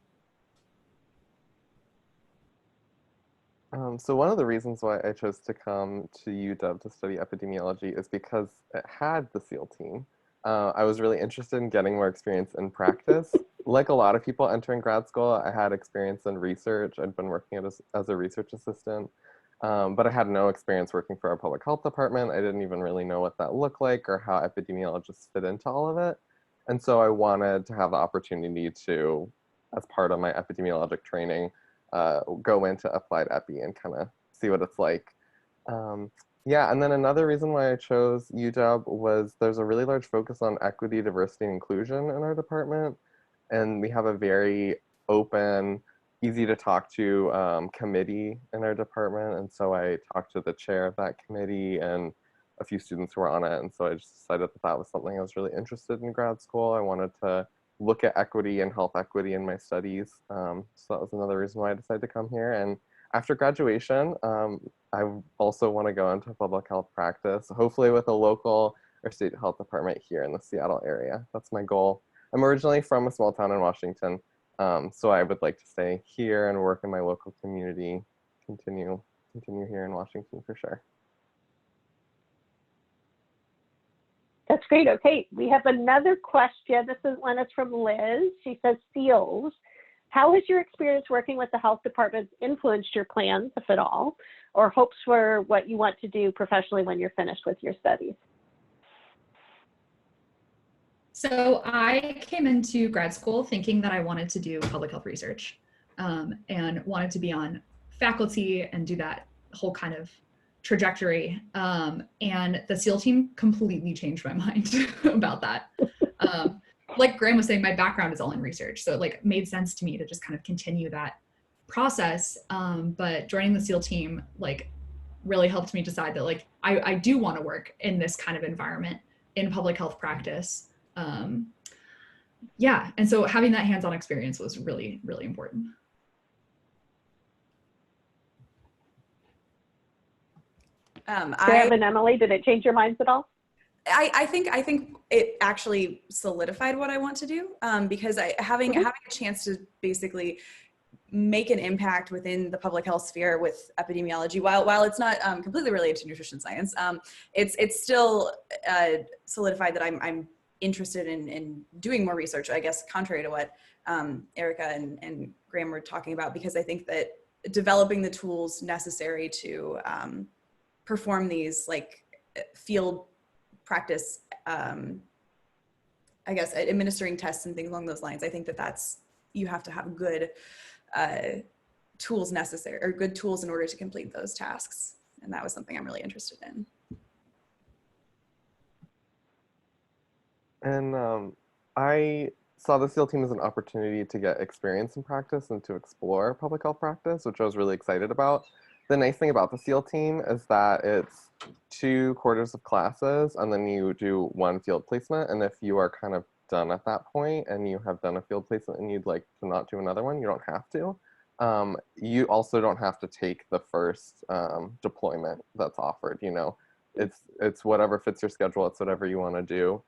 So one of the reasons why I chose to come to UW to study epidemiology is because it had the SEAL team. I was really interested in getting more experience in practice. Like a lot of people entering grad school, I had experience in research. I'd been working as a research assistant, but I had no experience working for our public health department. I didn't even really know what that looked like or how epidemiologists fit into all of it. And so I wanted to have the opportunity to, as part of my epidemiologic training, go into applied epi and kind of see what it's like. Yeah, and then another reason why I chose UW was there's a really large focus on equity, diversity, and inclusion in our department. And we have a very open, easy to talk to committee in our department. And so I talked to the chair of that committee and a few students who were on it. And so I just decided that that was something I was really interested in grad school. I wanted to look at equity and health equity in my studies. So that was another reason why I decided to come here. And after graduation, I also want to go into public health practice, hopefully with a local or state health department here in the Seattle area. That's my goal. I'm originally from a small town in Washington, so I would like to stay here and work in my local community, continue here in Washington for sure. That's great. Okay, we have another question. This is one that's from Liz. She says, SEALs, how has your experience working with the health department influenced your plans, if at all, or hopes for what you want to do professionally when you're finished with your studies? So I came into grad school thinking that I wanted to do public health research and wanted to be on faculty and do that whole kind of trajectory. And the SEAL team completely changed my mind about that. Like Graham was saying, my background is all in research. So it like made sense to me to just kind of continue that process. But joining the SEAL team like really helped me decide that like I do want to work in this kind of environment in public health practice. Yeah, and so having that hands-on experience was really, really important. Graham and Emily, did it change your minds at all? I think it actually solidified what I want to do, because having a chance to basically make an impact within the public health sphere with epidemiology, while it's not completely related to nutrition science, it's still solidified that I'm interested in doing more research, I guess, contrary to what Erika and Graham were talking about, because I think that developing the tools necessary to perform these like field practice, I guess, administering tests and things along those lines, I think that you have to have good tools necessary, or good tools in order to complete those tasks. And that was something I'm really interested in. And I saw the SEAL team as an opportunity to get experience in practice and to explore public health practice, which I was really excited about. The nice thing about the SEAL team is that it's 2 quarters of classes and then you do 1 field placement. And if you are kind of done at that point and you have done a field placement and you'd like to not do another one, you don't have to. You also don't have to take the first deployment that's offered. You know, it's whatever fits your schedule. It's whatever you want to do.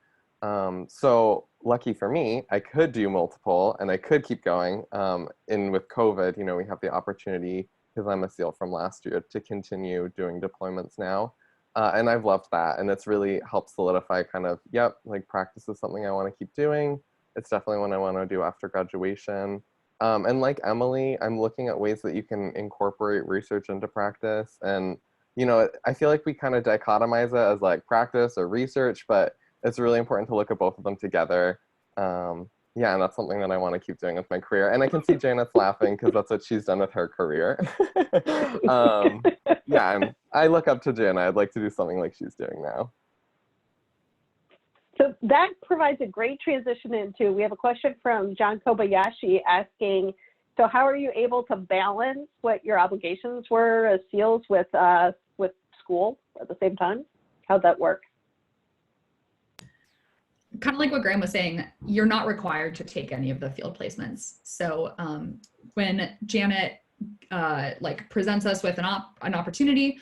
So lucky for me, I could do multiple and I could keep going. And with COVID, you know, we have the opportunity, because I'm a SEAL from last year, to continue doing deployments now. And I've loved that. And it's really helped solidify kind of, yep, like practice is something I want to keep doing. It's definitely what I want to do after graduation. And like Emily, I'm looking at ways that you can incorporate research into practice. And, you know, I feel like we kind of dichotomize it as like practice or research, but it's really important to look at both of them together. Yeah, and that's something that I want to keep doing with my career. And I can see Janet's laughing because that's what she's done with her career. Yeah, and I look up to Janet. I'd like to do something like she's doing now. So that provides a great transition into, we have a question from John Kobayashi asking, so how are you able to balance what your obligations were as SEALs with school at the same time? How'd that work? Kind of like what Graham was saying, you're not required to take any of the field placements. So when Janet like presents us with an opportunity,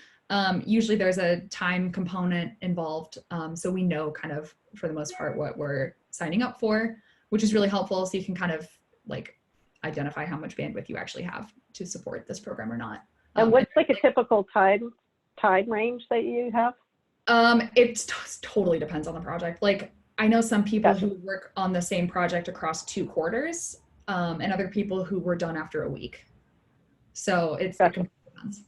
usually there's a time component involved. So we know kind of for the most part what we're signing up for, which is really helpful. So you can kind of like identify how much bandwidth you actually have to support this program or not. And what's like a typical time range that you have? It totally depends on the project. Like I know some people who work on the same project across 2 quarters, and other people who were done after a week. So it completely depends.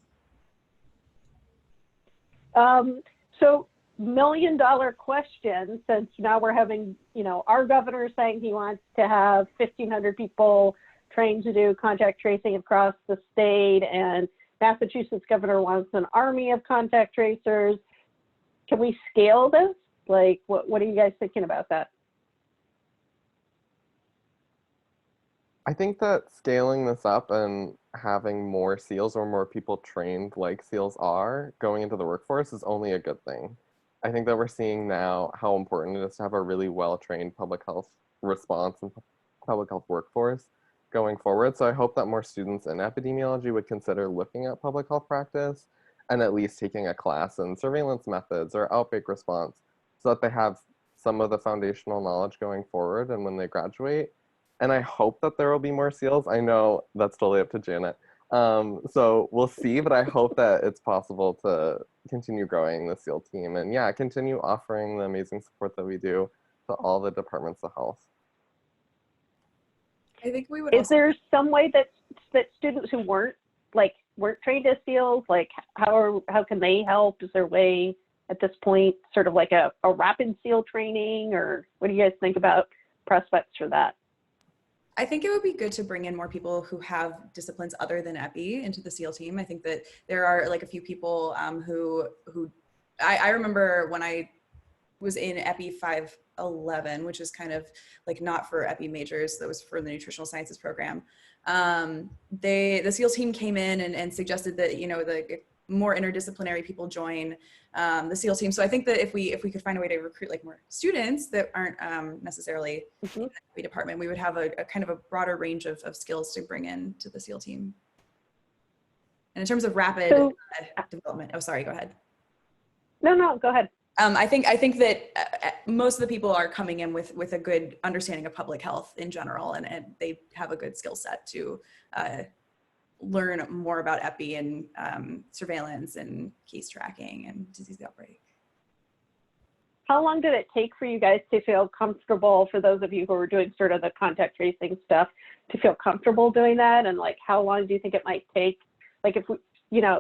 So $1 million question, since now we're having, you know, our governor saying he wants to have 1,500 people trained to do contact tracing across the state, and Massachusetts governor wants an army of contact tracers. Can we scale this? Like, what are you guys thinking about that? I think that scaling this up and having more SEALs or more people trained like SEALs are going into the workforce is only a good thing. I think that we're seeing now how important it is to have a really well-trained public health response and public health workforce going forward. So I hope that more students in epidemiology would consider looking at public health practice and at least taking a class in surveillance methods or outbreak response so that they have some of the foundational knowledge going forward and when they graduate. And I hope that there will be more SEALs. I know that's totally up to Janet. So we'll see, but I hope that it's possible to continue growing the SEAL team and yeah, continue offering the amazing support that we do to all the departments of health. I think we would. Is there some way that students who weren't trained as SEALs, like how can they help? Is there a way at this point, sort of like a rapid SEAL training, or what do you guys think about prospects for that? I think it would be good to bring in more people who have disciplines other than Epi into the SEAL team. I think that there are like a few people who I remember when I was in Epi 511, which is kind of like not for Epi majors, that was for the Nutritional Sciences program. The SEAL team came in and suggested that, you know, the more interdisciplinary people join the SEAL team. So I think that if we could find a way to recruit like more students that aren't necessarily in the Epi department, we would have a kind of a broader range of skills to bring in to the SEAL team. And in terms of rapid development, oh, sorry, go ahead. No, go ahead. I think that most of the people are coming in with a good understanding of public health in general, and they have a good skill set to learn more about Epi and surveillance and case tracking and disease outbreak. How long did it take for you guys to feel comfortable, for those of you who are doing sort of the contact tracing stuff, to feel comfortable doing that? And like, how long do you think it might take? Like if we, you know,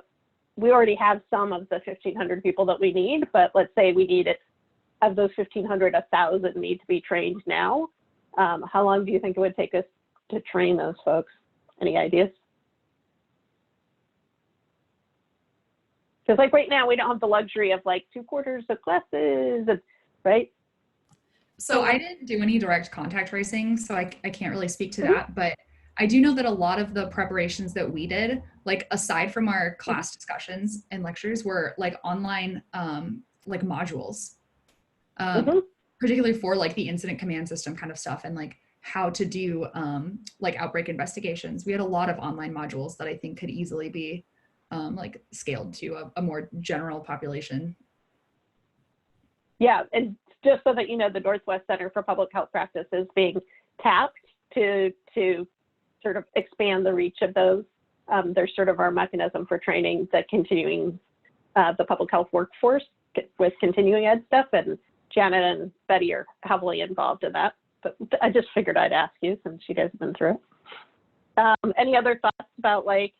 we already have some of the 1,500 people that we need, but let's say we need it, of those 1,500, 1,000 need to be trained now. How long do you think it would take us to train those folks? Any ideas? Because like right now, we don't have the luxury of like 2 quarters of classes, right? So I didn't do any direct contact tracing, so I can't really speak to that, but I do know that a lot of the preparations that we did, like aside from our class discussions and lectures, were like online like modules, particularly for like the incident command system kind of stuff and like how to do like outbreak investigations. We had a lot of online modules that I think could easily be like scaled to a more general population. Yeah, and just so that you know, the Northwest Center for Public Health Practice is being tapped to sort of expand the reach of those. They're sort of our mechanism for training the continuing, the public health workforce with continuing ed stuff, and Janet and Betty are heavily involved in that. But I just figured I'd ask you since you guys have been through it. Any other thoughts about like,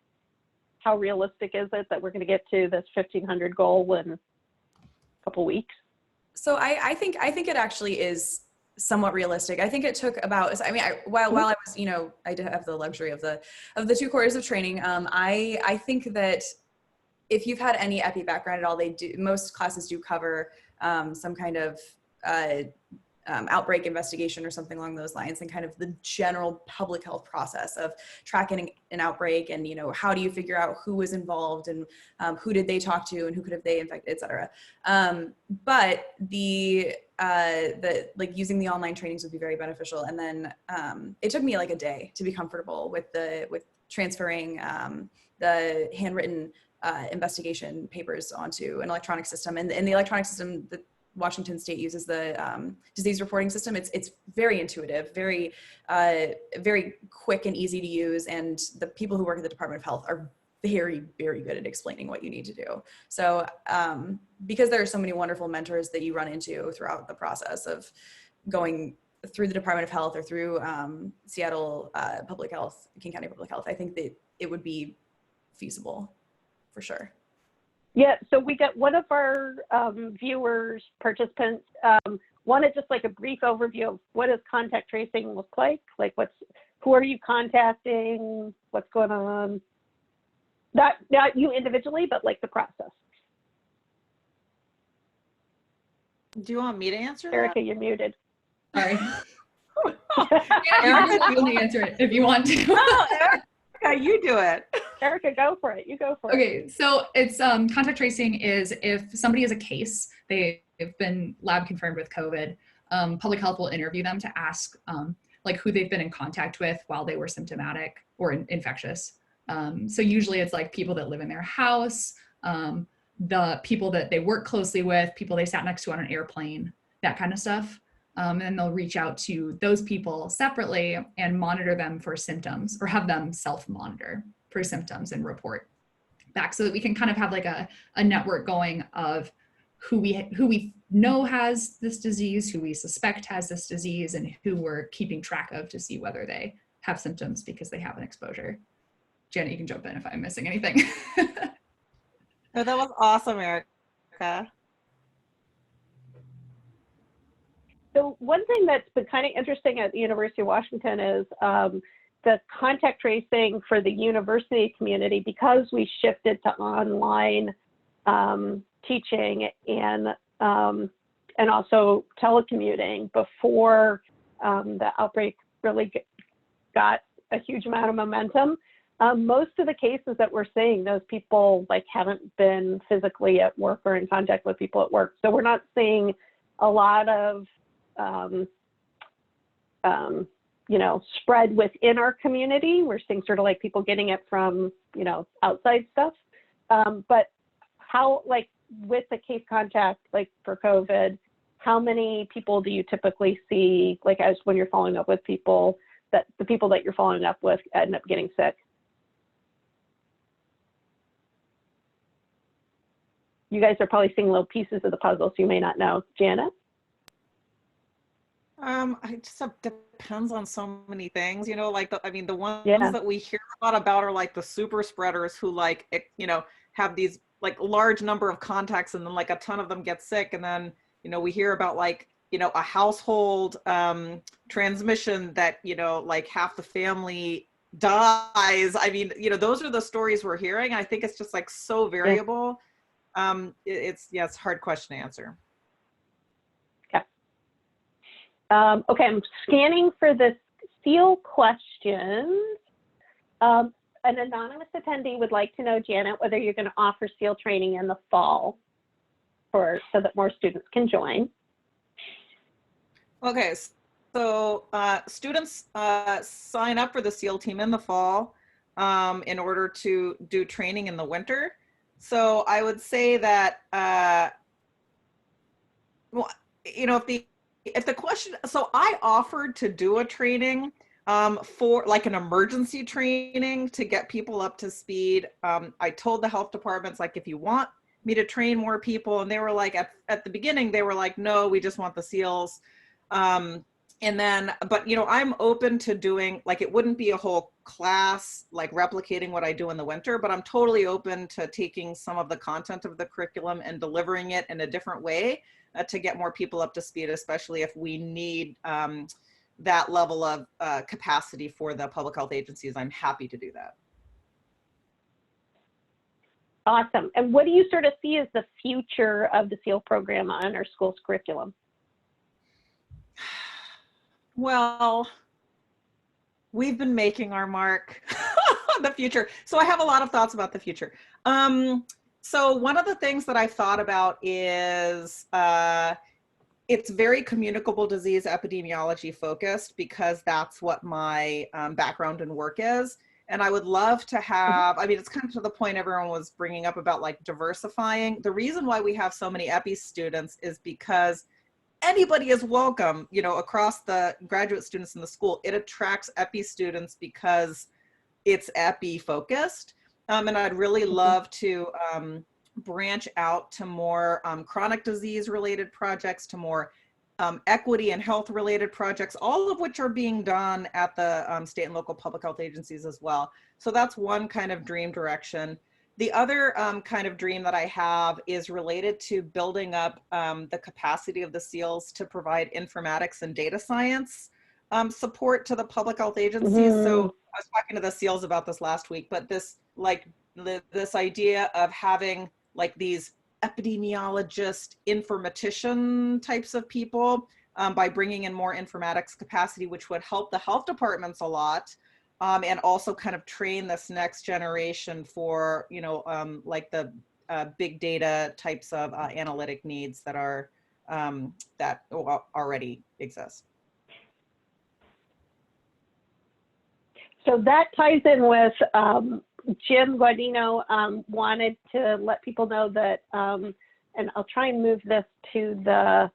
how realistic is it that we're going to get to this 1,500 goal in a couple weeks? So I think it actually is somewhat realistic. I think it took about, I mean, while I was, you know, I did have the luxury of the 2 quarters of training. I think that if you've had any Epi background at all, most classes do cover some kind of outbreak investigation or something along those lines, and kind of the general public health process of tracking an outbreak, and you know, how do you figure out who was involved and who did they talk to and who could have they infected, et cetera. But the like using the online trainings would be very beneficial. And then it took me like a day to be comfortable with transferring the handwritten investigation papers onto an electronic system, and the electronic system that Washington State uses, the disease reporting system. It's very intuitive, very quick and easy to use, and the people who work at the Department of Health are very, very good at explaining what you need to do. So because there are so many wonderful mentors that you run into throughout the process of going through the Department of Health or through Seattle Public Health, King County Public Health, I think that it would be feasible for sure. Yeah, so we got one of our viewers, participants, wanted just like a brief overview of what does contact tracing look like? Like who are you contacting? What's going on? Not you individually, but like the process. Do you want me to answer that? Erika, you're muted. Sorry. Yeah, you can answer it if you want to. No, Erika, you do it. Erika, go for it. You go for it. Okay, so it's contact tracing is if somebody is a case, they've been lab confirmed with COVID, public health will interview them to ask like who they've been in contact with while they were symptomatic or infectious. So usually it's like people that live in their house, the people that they work closely with, people they sat next to on an airplane, that kind of stuff. And then they'll reach out to those people separately and monitor them for symptoms or have them self-monitor for symptoms and report back so that we can kind of have like a network going of who we know has this disease, who we suspect has this disease, and who we're keeping track of to see whether they have symptoms because they have an exposure. Janet, you can jump in if I'm missing anything. No, that was awesome, Erika. So one thing that's been kind of interesting at the University of Washington is the contact tracing for the university community, because we shifted to online teaching and also telecommuting before the outbreak really got a huge amount of momentum. Most of the cases that we're seeing, those people like haven't been physically at work or in contact with people at work. So we're not seeing a lot of you know, spread within our community. We're seeing sort of like people getting it from, you know, outside stuff. But how, like with the case contact, like for COVID, how many people do you typically see, like as when you're following up with people, that the people that you're following up with end up getting sick? You guys are probably seeing little pieces of the puzzle, so you may not know. Janet? It just depends on so many things, you know, like the ones Yeah. that we hear a lot about are like the super spreaders who like, you know, have these like large number of contacts and then like a ton of them get sick. And then, you know, we hear about like, you know, a household transmission that, you know, like half the family dies. I mean, you know, those are the stories we're hearing. I think it's just like so variable. It's a hard question to answer. Okay, I'm scanning for the SEAL questions. An anonymous attendee would like to know, Janet, whether you're going to offer SEAL training in the fall so that more students can join. Okay, so students sign up for the SEAL team in the fall in order to do training in the winter. So I would say that, well, you know, if the question, so I offered to do a training for like an emergency training to get people up to speed. I told the health departments, like, if you want me to train more people, and they were like, at the beginning, they were like, no, we just want the SEALs. And then, but, you know, I'm open to doing, like, it wouldn't be a whole class, like replicating what I do in the winter, but I'm totally open to taking some of the content of the curriculum and delivering it in a different way to get more people up to speed, especially if we need that level of capacity for the public health agencies. I'm happy to do that. Awesome. And what do you sort of see as the future of the SEAL program on our school's curriculum? Well, we've been making our mark on the future. So I have a lot of thoughts about the future. So one of the things that I've thought about is it's very communicable disease epidemiology focused, because that's what my background and work is. And I would love to have, I mean, it's kind of to the point everyone was bringing up about like diversifying. The reason why we have so many epi students is because anybody is welcome, you know, across the graduate students in the school. It attracts epi students because it's epi focused. And I'd really love to branch out to more chronic disease related projects, to more equity and health related projects, all of which are being done at the state and local public health agencies as well. So that's one kind of dream direction. The other kind of dream that I have is related to building up the capacity of the SEALs to provide informatics and data science support to the public health agencies. So I was talking to the SEALs about this last week, but this like this idea of having like these epidemiologist informatician types of people by bringing in more informatics capacity, which would help the health departments a lot, and also kind of train this next generation for, you know, like the big data types of analytic needs that are that already exist. So that ties in with Jim Guadino wanted to let people know that, and I'll try and move this to the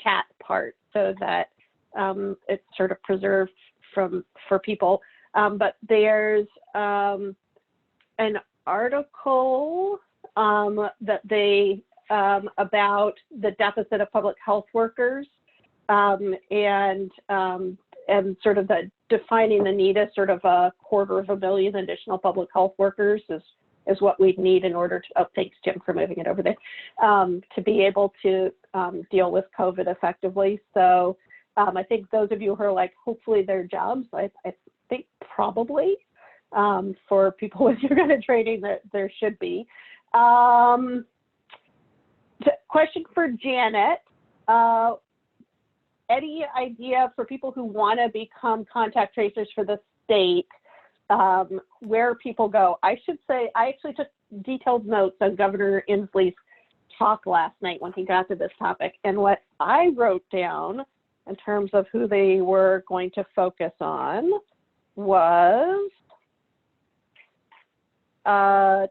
chat part so that it's sort of preserved for people. But there's an article that they about the deficit of public health workers and sort of the defining the need as sort of 250,000 additional public health workers is what we'd need in order to, oh, thanks Jim for moving it over there, to be able to deal with COVID effectively. So I think those of you who are like, hopefully their jobs, I think probably for people with your kind of training that there should be. Question for Janet. Any idea for people who want to become contact tracers for the state, where people go? I should say, I actually took detailed notes on Governor Inslee's talk last night when he got to this topic. And what I wrote down in terms of who they were going to focus on was current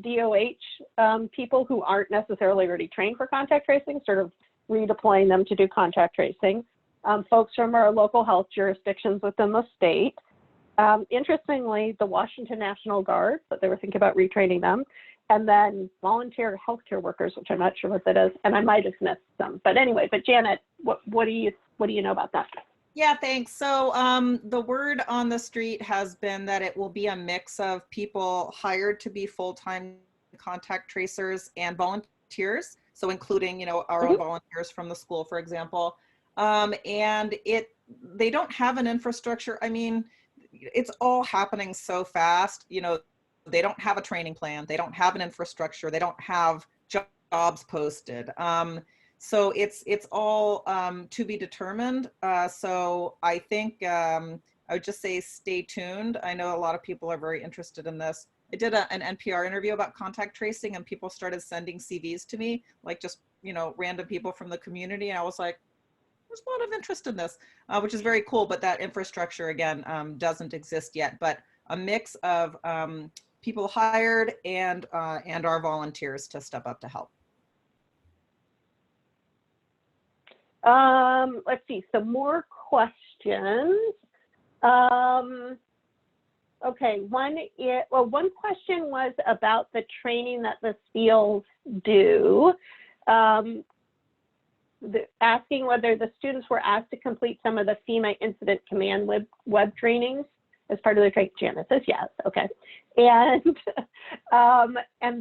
DOH people who aren't necessarily already trained for contact tracing, sort of redeploying them to do contact tracing, folks from our local health jurisdictions within the state. Interestingly, the Washington National Guard, but they were thinking about retraining them, and then volunteer healthcare workers, which I'm not sure what that is, and I might have missed some. But anyway, but Janet, what do you know about that? Yeah, thanks. So the word on the street has been that it will be a mix of people hired to be full-time contact tracers and volunteers. So including, you know, our own volunteers from the school, for example. And they don't have an infrastructure. I mean, it's all happening so fast. You know, they don't have a training plan. They don't have an infrastructure. They don't have jobs posted. So it's all to be determined. So I think I would just say stay tuned. I know a lot of people are very interested in this. I did an NPR interview about contact tracing and people started sending CVs to me, like just, you know, random people from the community. And I was like, there's a lot of interest in this, which is very cool. But that infrastructure, again, doesn't exist yet. But a mix of people hired and our volunteers to step up to help. Let's see, some more questions. Okay, one question was about the training that the SEALs do. Asking whether the students were asked to complete some of the FEMA incident command web trainings as part of their training. Janet says yes, okay. And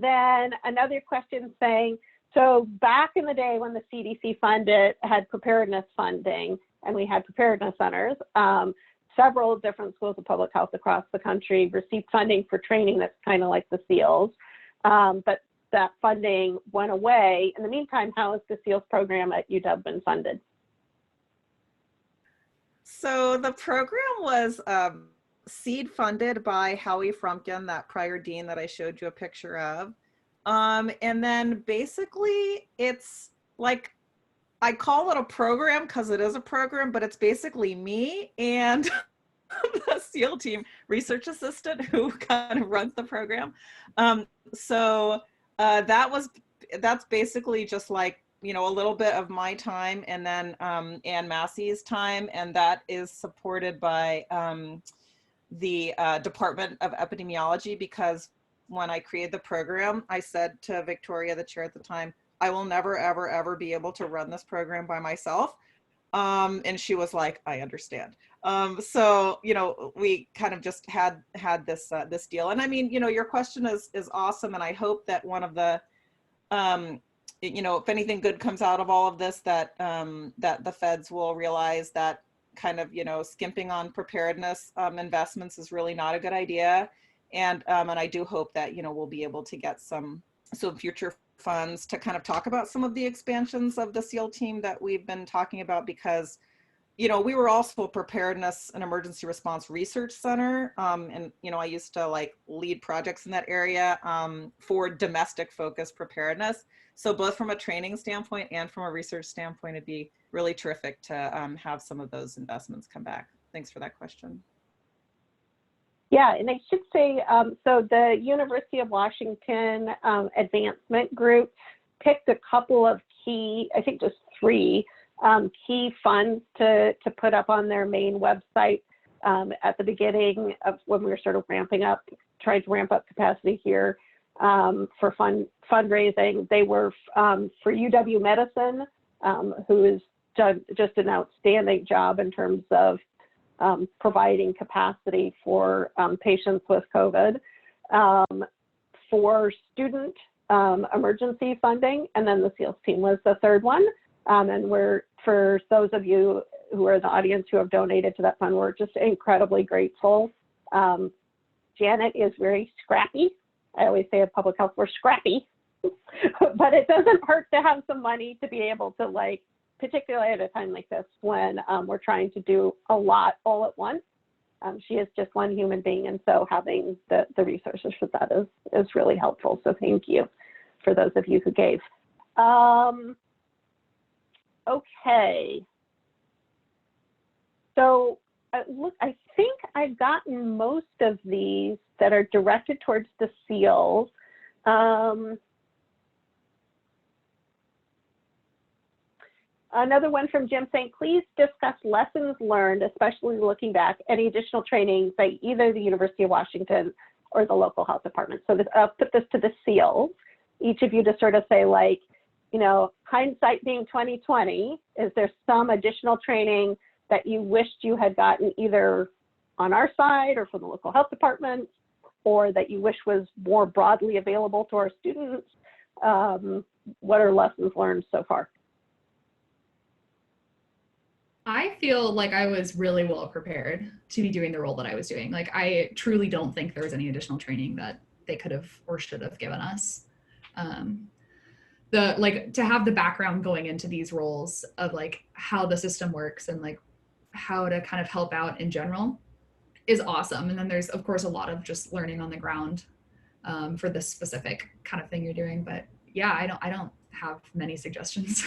then another question saying, so back in the day when the CDC had preparedness funding and we had preparedness centers, several different schools of public health across the country received funding for training that's kind of like the SEALs, but that funding went away. In the meantime, how has the SEALs program at UW been funded? So the program was seed funded by Howie Frumpkin, that prior dean that I showed you a picture of. And then basically it's like, I call it a program because it is a program, but it's basically me and the SEAL team research assistant who kind of runs the program. That's basically just like, you know, a little bit of my time and then Ann Massey's time, and that is supported by the Department of Epidemiology, because when I created the program, I said to Victoria, the chair at the time, I will never, ever, ever be able to run this program by myself. And she was like, I understand. So, you know, we kind of just had this this deal. And I mean, you know, your question is awesome. And I hope that one of the, you know, if anything good comes out of all of this, that that the feds will realize that kind of, you know, skimping on preparedness investments is really not a good idea. And I do hope that, we'll be able to get some future funds to kind of talk about some of the expansions of the SEAL team that we've been talking about, because we were also a preparedness and emergency response research center. And, I used to like lead projects in that area for domestic focused preparedness. So both from a training standpoint and from a research standpoint, it'd be really terrific to have some of those investments come back. Thanks for that question. Yeah, and I should say, so the University of Washington Advancement Group picked a couple of key, I think just 3 key funds to put up on their main website at the beginning of when we were sort of trying to ramp up capacity here for fundraising. They were for UW Medicine, who has done just an outstanding job in terms of providing capacity for patients with COVID, for student emergency funding, and then the SEALs team was the third one. And for those of you who are in the audience who have donated to that fund, we're just incredibly grateful. Janet is very scrappy. I always say in public health, we're scrappy, but it doesn't hurt to have some money to be able to, like, particularly at a time like this when we're trying to do a lot all at once. She is just one human being, and so having the resources for that is really helpful. So thank you for those of you who gave. Okay. So look, I think I've gotten most of these that are directed towards the SEALs. Another one from Jim saying, please discuss lessons learned, especially looking back, any additional training by either the University of Washington or the local health department. So I'll put this to the SEALs, each of you to sort of say, like, hindsight being 2020, is there some additional training that you wished you had gotten either on our side or from the local health department, or that you wish was more broadly available to our students? What are lessons learned so far? I feel like I was really well prepared to be doing the role that I was doing. Like, I truly don't think there was any additional training that they could have or should have given us. To have the background going into these roles of like how the system works and like how to kind of help out in general is awesome. And then there's of course a lot of just learning on the ground for this specific kind of thing you're doing. But yeah, I don't have many suggestions.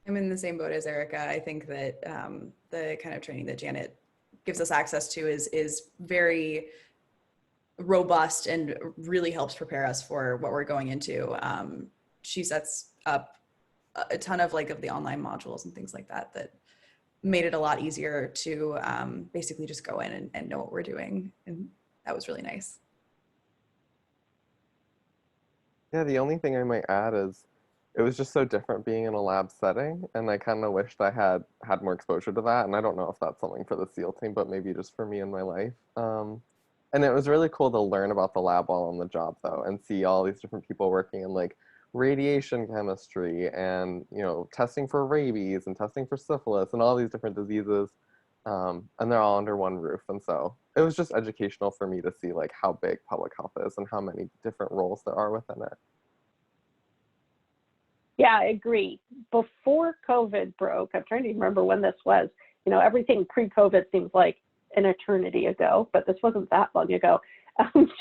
I'm in the same boat as Erika. I think that the kind of training that Janet gives us access to is very robust and really helps prepare us for what we're going into. She sets up a ton of the online modules and things like that that made it a lot easier to basically just go in and know what we're doing. And that was really nice. Yeah, the only thing I might add is it was just so different being in a lab setting, and I kind of wished I had more exposure to that. And I don't know if that's something for the SEAL team, but maybe just for me in my life. And it was really cool to learn about the lab while on the job, though, and see all these different people working in like radiation chemistry and, testing for rabies and testing for syphilis and all these different diseases. And they're all under one roof. And so it was just educational for me to see like how big public health is and how many different roles there are within it. Yeah, I agree. Before COVID broke, I'm trying to remember when this was, everything pre-COVID seems like an eternity ago, but this wasn't that long ago.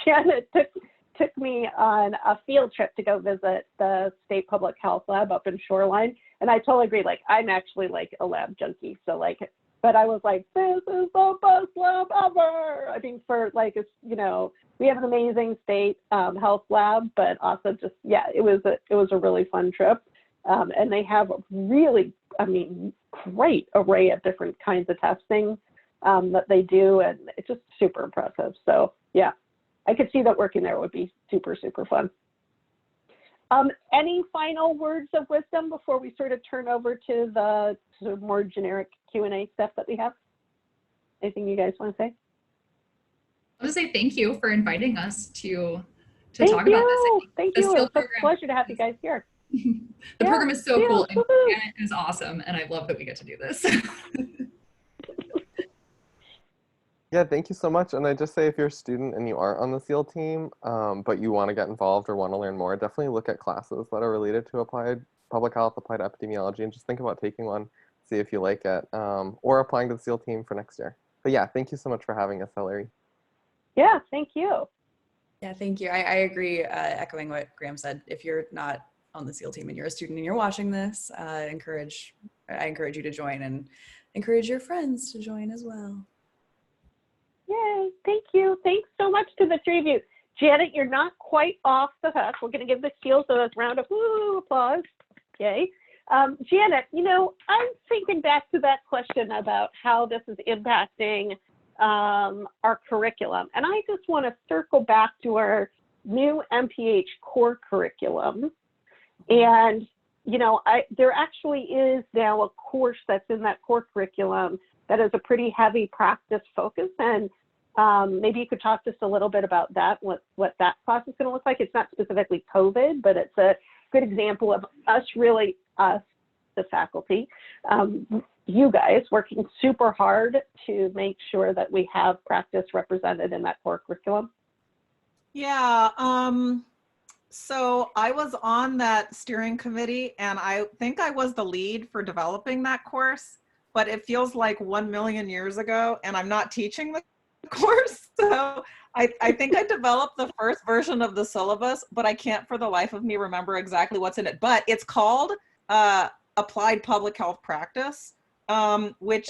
Janet took me on a field trip to go visit the state public health lab up in Shoreline. And I totally agree. Like, I'm actually like a lab junkie. So but I was like, this is the best lab ever. I mean, we have an amazing state health lab, but also just, yeah, it was a really fun trip. And they have a really, great array of different kinds of testing that they do. And it's just super impressive. So yeah, I could see that working there would be super, super fun. Any final words of wisdom before we sort of turn over to the sort of more generic Q&A stuff that we have? Anything you guys want to say? I want to say thank you for inviting us to talk about this. Thank you. It's a pleasure to have you guys here. The program is so cool, and Janet is awesome, and I love that we get to do this. Yeah, thank you so much. And I just say if you're a student and you aren't on the SEAL team, but you want to get involved or want to learn more, definitely look at classes that are related to applied public health, applied epidemiology, and just think about taking one, see if you like it, or applying to the SEAL team for next year. But yeah, thank you so much for having us, Hilary. Yeah, thank you. Yeah, thank you. I agree, echoing what Graham said. If you're not on the SEAL team and you're a student and you're watching this, I encourage you to join and encourage your friends to join as well. Yay, thank you. Thanks so much to the three of you. Janet, you're not quite off the hook. We're going to give the SEALs a round of applause. Yay. Janet, you know, I'm thinking back to that question about how this is impacting our curriculum. And I just want to circle back to our new MPH core curriculum. And, you know, there actually is now a course that's in that core curriculum that is a pretty heavy practice focus. And maybe you could talk just a little bit about that, what that class is going to look like. It's not specifically COVID, but it's a good example of us, the faculty, you guys working super hard to make sure that we have practice represented in that core curriculum. Yeah, so I was on that steering committee, and I think I was the lead for developing that course, but it feels like 1,000,000 years ago, and I'm not teaching the course. So I think I developed the first version of the syllabus, but I can't for the life of me remember exactly what's in it. But it's called Applied Public Health Practice, which,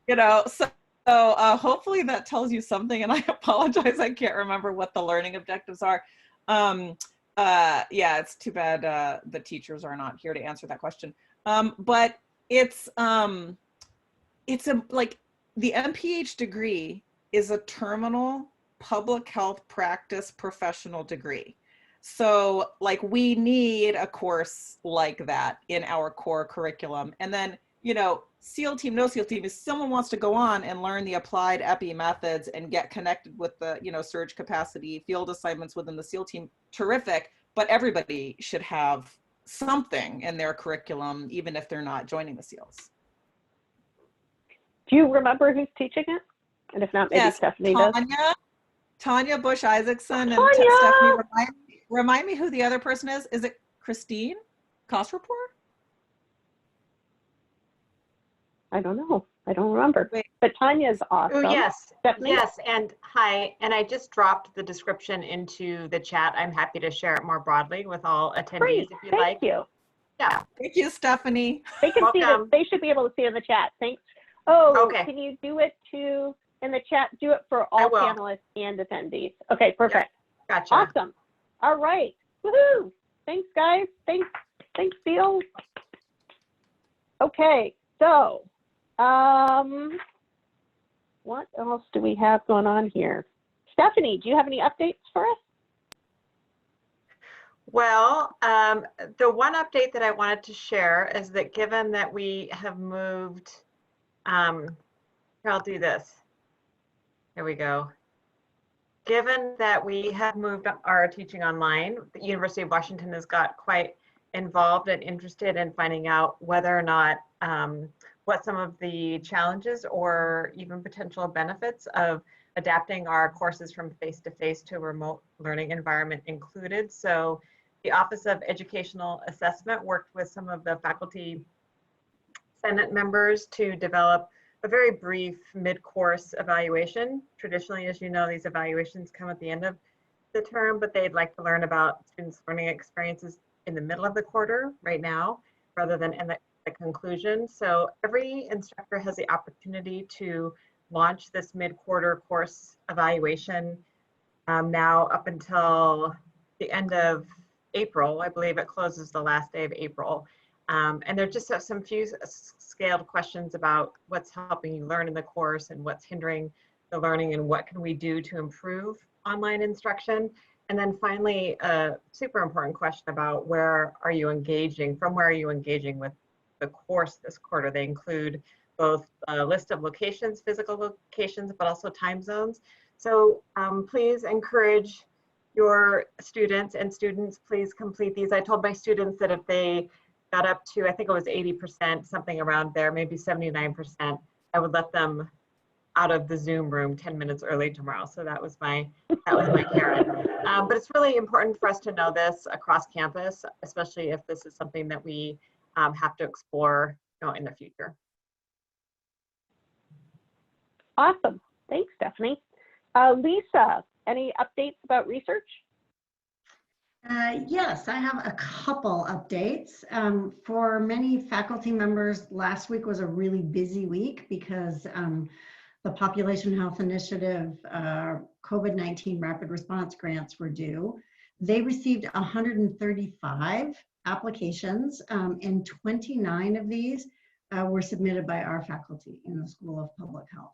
you know, so hopefully that tells you something, and I apologize, I can't remember what the learning objectives are. Yeah, it's too bad the teachers are not here to answer that question. But it's like the MPH degree is a terminal public health practice professional degree. So like we need a course like that in our core curriculum. And then, you know, SEAL team, no SEAL team, if someone wants to go on and learn the applied epi methods and get connected with the, you know, surge capacity field assignments within the SEAL team, terrific. But everybody should have something in their curriculum, even if they're not joining the SEALs. Do you remember who's teaching it? And if not, maybe yes, Stephanie does. Tanya Bush-Isaacson, and Tanya! Stephanie, remind me who the other person is. Is it Christine Kostrapor? I don't know. I don't remember. Wait. But Tanya's awesome. Oh, yes. Stephanie? Yes. And hi. And I just dropped the description into the chat. I'm happy to share it more broadly with all attendees Great. if you'd Thank like. you. Yeah. Thank you, Stephanie. They can see Welcome. this. They should be able to see in the chat. Thanks. Oh, Okay. Can you do it in the chat? Do it for all will. panelists and attendees. Okay, perfect. Gotcha. Awesome. All right. Woohoo. Thanks, guys. Thanks, Phil. Okay, so what else do we have going on here? Stephanie, do you have any updates for us? Well, the one update that I wanted to share is that given that we have moved, here, I'll do this. Here we go. Given that we have moved our teaching online, the University of Washington has got quite involved and interested in finding out whether or not what some of the challenges or even potential benefits of adapting our courses from face-to-face to a remote learning environment included. So the Office of Educational Assessment worked with some of the faculty Senate members to develop a very brief mid-course evaluation. Traditionally, as you know, these evaluations come at the end of the term, but they'd like to learn about students' learning experiences in the middle of the quarter right now, rather than in the conclusion. So every instructor has the opportunity to launch this mid-quarter course evaluation now up until the end of April. I believe it closes the last day of April. And there just have some few scaled questions about what's helping you learn in the course and what's hindering the learning and what can we do to improve online instruction. And then finally, a super important question about where are you engaging with the course this quarter. They include both a list of locations, physical locations, but also time zones. So please encourage your students, please complete these. I told my students that if they got up to, I think it was 80%, something around there, maybe 79%, I would let them out of the Zoom room 10 minutes early tomorrow. So that was my Karen. But it's really important for us to know this across campus, especially if this is something that we have to explore, in the future. Awesome. Thanks, Stephanie. Lisa, any updates about research? Yes, I have a couple updates. For many faculty members, last week was a really busy week because the Population Health Initiative COVID-19 Rapid Response Grants were due. They received 135 applications, and 29 of these were submitted by our faculty in the School of Public Health.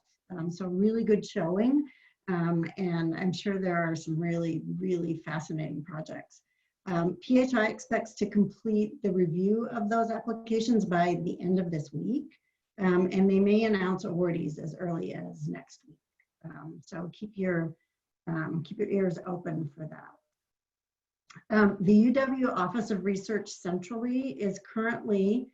So really good showing, and I'm sure there are some really, really fascinating projects. PHI expects to complete the review of those applications by the end of this week, and they may announce awardees as early as next week. So keep your ears open for that. The UW Office of Research centrally is currently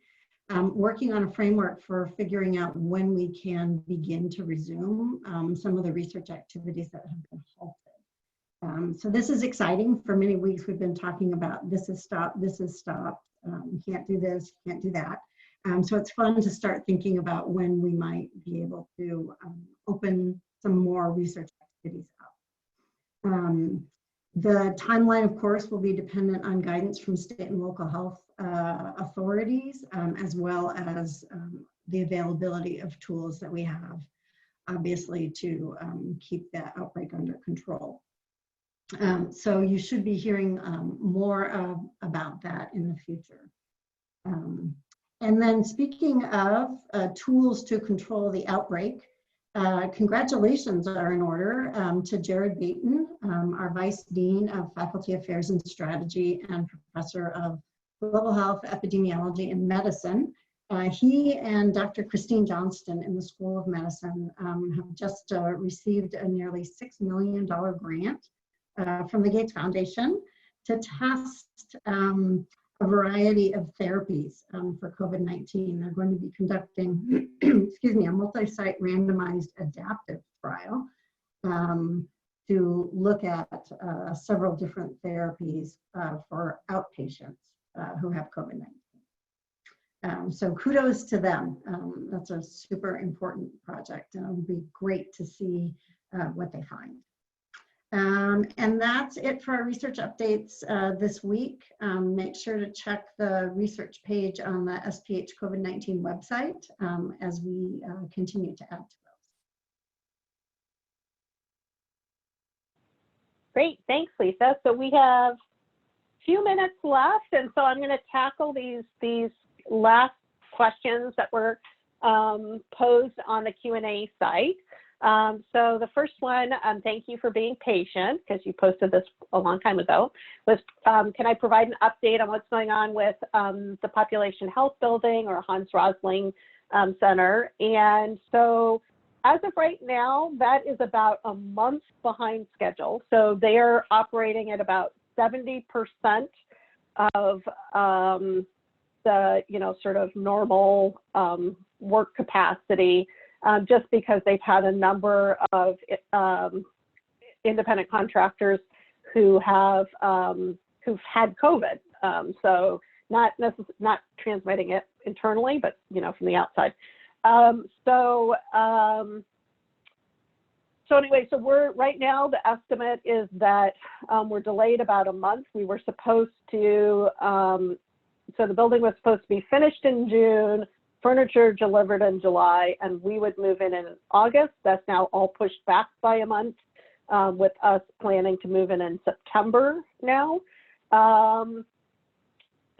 working on a framework for figuring out when we can begin to resume some of the research activities that have been halted. So this is exciting. For many weeks we've been talking about this is stopped, you can't do this, you can't do that. So it's fun to start thinking about when we might be able to open some more research activities up. The timeline, of course, will be dependent on guidance from state and local health authorities, as well as the availability of tools that we have, obviously, to keep that outbreak under control. So you should be hearing more about that in the future. And then speaking of tools to control the outbreak, congratulations are in order to Jared Baton, our Vice Dean of Faculty Affairs and Strategy and Professor of Global Health, Epidemiology, and Medicine. He and Dr. Christine Johnston in the School of Medicine have just received a nearly $6 million grant from the Gates Foundation to test a variety of therapies for COVID-19. They're going to be conducting, excuse me, a multi-site randomized adaptive trial to look at several different therapies for outpatients who have COVID-19. So kudos to them. That's a super important project, and it'll be great to see what they find. And that's it for our research updates this week. Make sure to check the research page on the SPH COVID-19 website as we continue to add to those. Great, thanks, Lisa. So we have a few minutes left, and so I'm going to tackle these last questions that were posed on the Q&A site. So the first one, thank you for being patient because you posted this a long time ago, was can I provide an update on what's going on with the Population Health Building or Hans Rosling Center? And so as of right now, that is about a month behind schedule. So they are operating at about 70% of the, sort of normal work capacity. Just because they've had a number of independent contractors who have who've had COVID, so not transmitting it internally, but from the outside. So anyway, so we're right now. The estimate is that we're delayed about a month. We were supposed to. So the building was supposed to be finished in June. Furniture delivered in July, and we would move in August. That's now all pushed back by a month, with us planning to move in September now.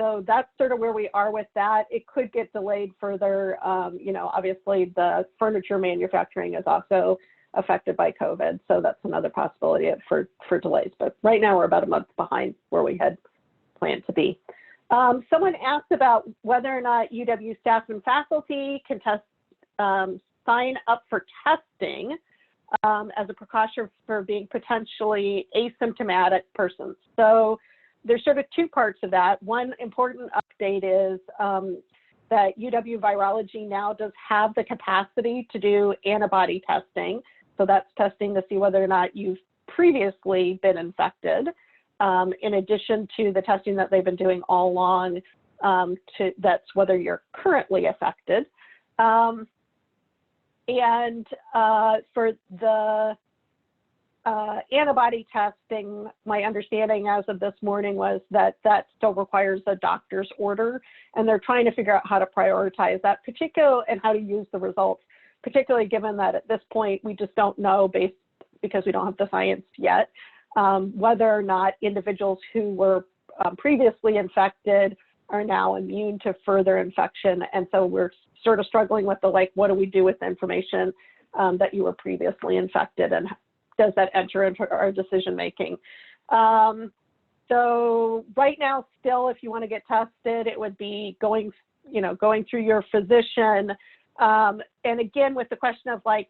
So that's sort of where we are with that. It could get delayed further. Obviously the furniture manufacturing is also affected by COVID, so that's another possibility for delays. But right now we're about a month behind where we had planned to be. Someone asked about whether or not UW staff and faculty can sign up for testing as a precaution for being potentially asymptomatic persons. So there's sort of two parts of that. One important update is that UW Virology now does have the capacity to do antibody testing. So that's testing to see whether or not you've previously been infected, in addition to the testing that they've been doing all along, that's whether you're currently affected. And for the antibody testing, my understanding as of this morning was that that still requires a doctor's order, and they're trying to figure out how to prioritize that particular and how to use the results, particularly given that at this point we just don't know, because we don't have the science yet, whether or not individuals who were previously infected are now immune to further infection. And so we're sort of struggling with the, like, what do we do with the information that you were previously infected, and does that enter into our decision making? So right now, still, if you want to get tested, it would be going through your physician. And again, with the question of like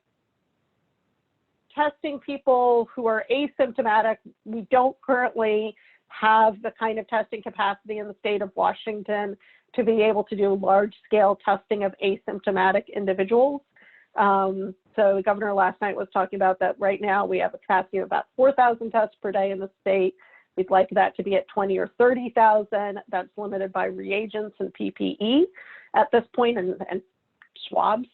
testing people who are asymptomatic, we don't currently have the kind of testing capacity in the state of Washington to be able to do large-scale testing of asymptomatic individuals. So the governor last night was talking about that right now we have a capacity of about 4,000 tests per day in the state. We'd like that to be at 20 or 30,000. That's limited by reagents and PPE at this point, and swabs.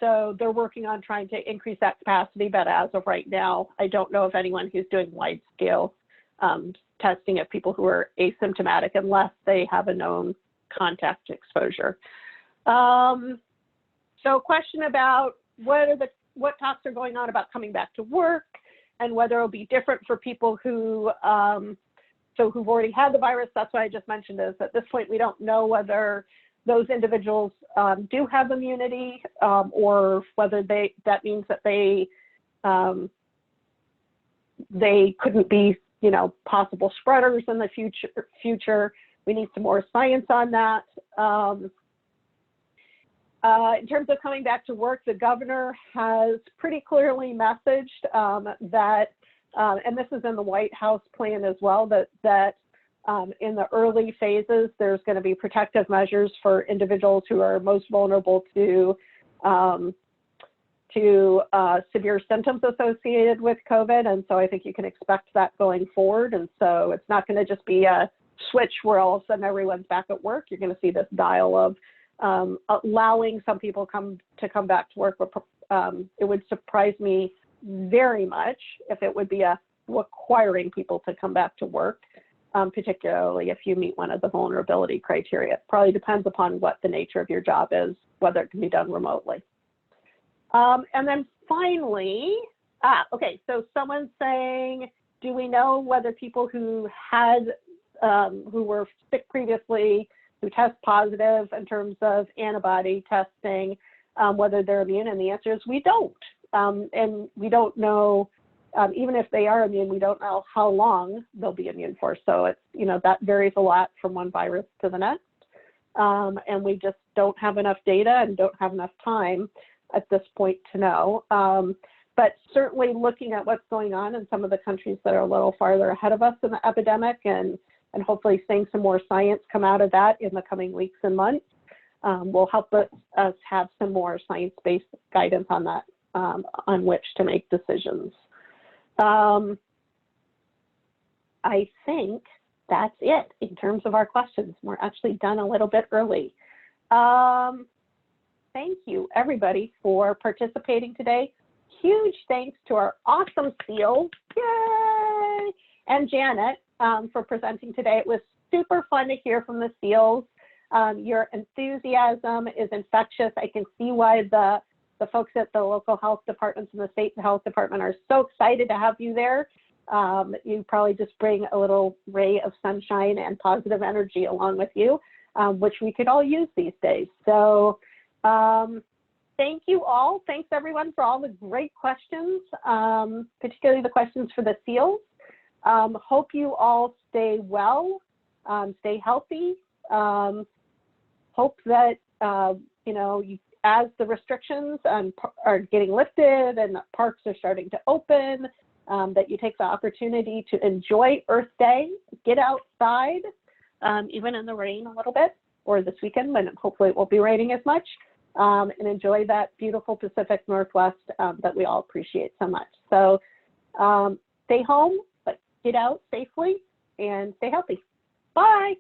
So they're working on trying to increase that capacity, but as of right now, I don't know of anyone who's doing wide-scale testing of people who are asymptomatic unless they have a known contact exposure. So question about what talks are going on about coming back to work, and whether it'll be different for people who who've already had the virus. That's what I just mentioned, is at this point we don't know whether those individuals do have immunity, or whether that means that they couldn't be, possible spreaders in the future. We need some more science on that. In terms of coming back to work, the governor has pretty clearly messaged that, and this is in the White House plan as well, that in the early phases, there's going to be protective measures for individuals who are most vulnerable to severe symptoms associated with COVID. And so I think you can expect that going forward. And so it's not going to just be a switch where all of a sudden everyone's back at work. You're going to see this dial of allowing some people to come back to work. It would surprise me very much if it would be requiring people to come back to work, particularly if you meet one of the vulnerability criteria. It probably depends upon what the nature of your job is, whether it can be done remotely. And then finally, okay, so someone's saying, do we know whether people who were sick previously, who test positive in terms of antibody testing, whether they're immune? And the answer is we don't. And we don't know, even if they are immune, we don't know how long they'll be immune for. So it's, that varies a lot from one virus to the next. And we just don't have enough data and don't have enough time at this point to know. But certainly looking at what's going on in some of the countries that are a little farther ahead of us in the epidemic, and hopefully seeing some more science come out of that in the coming weeks and months, will help us have some more science-based guidance on that, on which to make decisions. I think that's it in terms of our questions. We're actually done a little bit early. Thank you, everybody, for participating today. Huge thanks to our awesome SEALs, yay, and Janet for presenting today. It was super fun to hear from the SEALs. Your enthusiasm is infectious. I can see why the folks at the local health departments and the state health department are so excited to have you there. You probably just bring a little ray of sunshine and positive energy along with you, which we could all use these days. So thank you all. Thanks everyone for all the great questions, particularly the questions for the SEALs. Hope you all stay well, stay healthy. Hope that, as the restrictions are getting lifted and the parks are starting to open, that you take the opportunity to enjoy Earth Day, get outside, even in the rain a little bit, or this weekend, when hopefully it won't be raining as much, and enjoy that beautiful Pacific Northwest that we all appreciate so much. So stay home, but get out safely and stay healthy. Bye.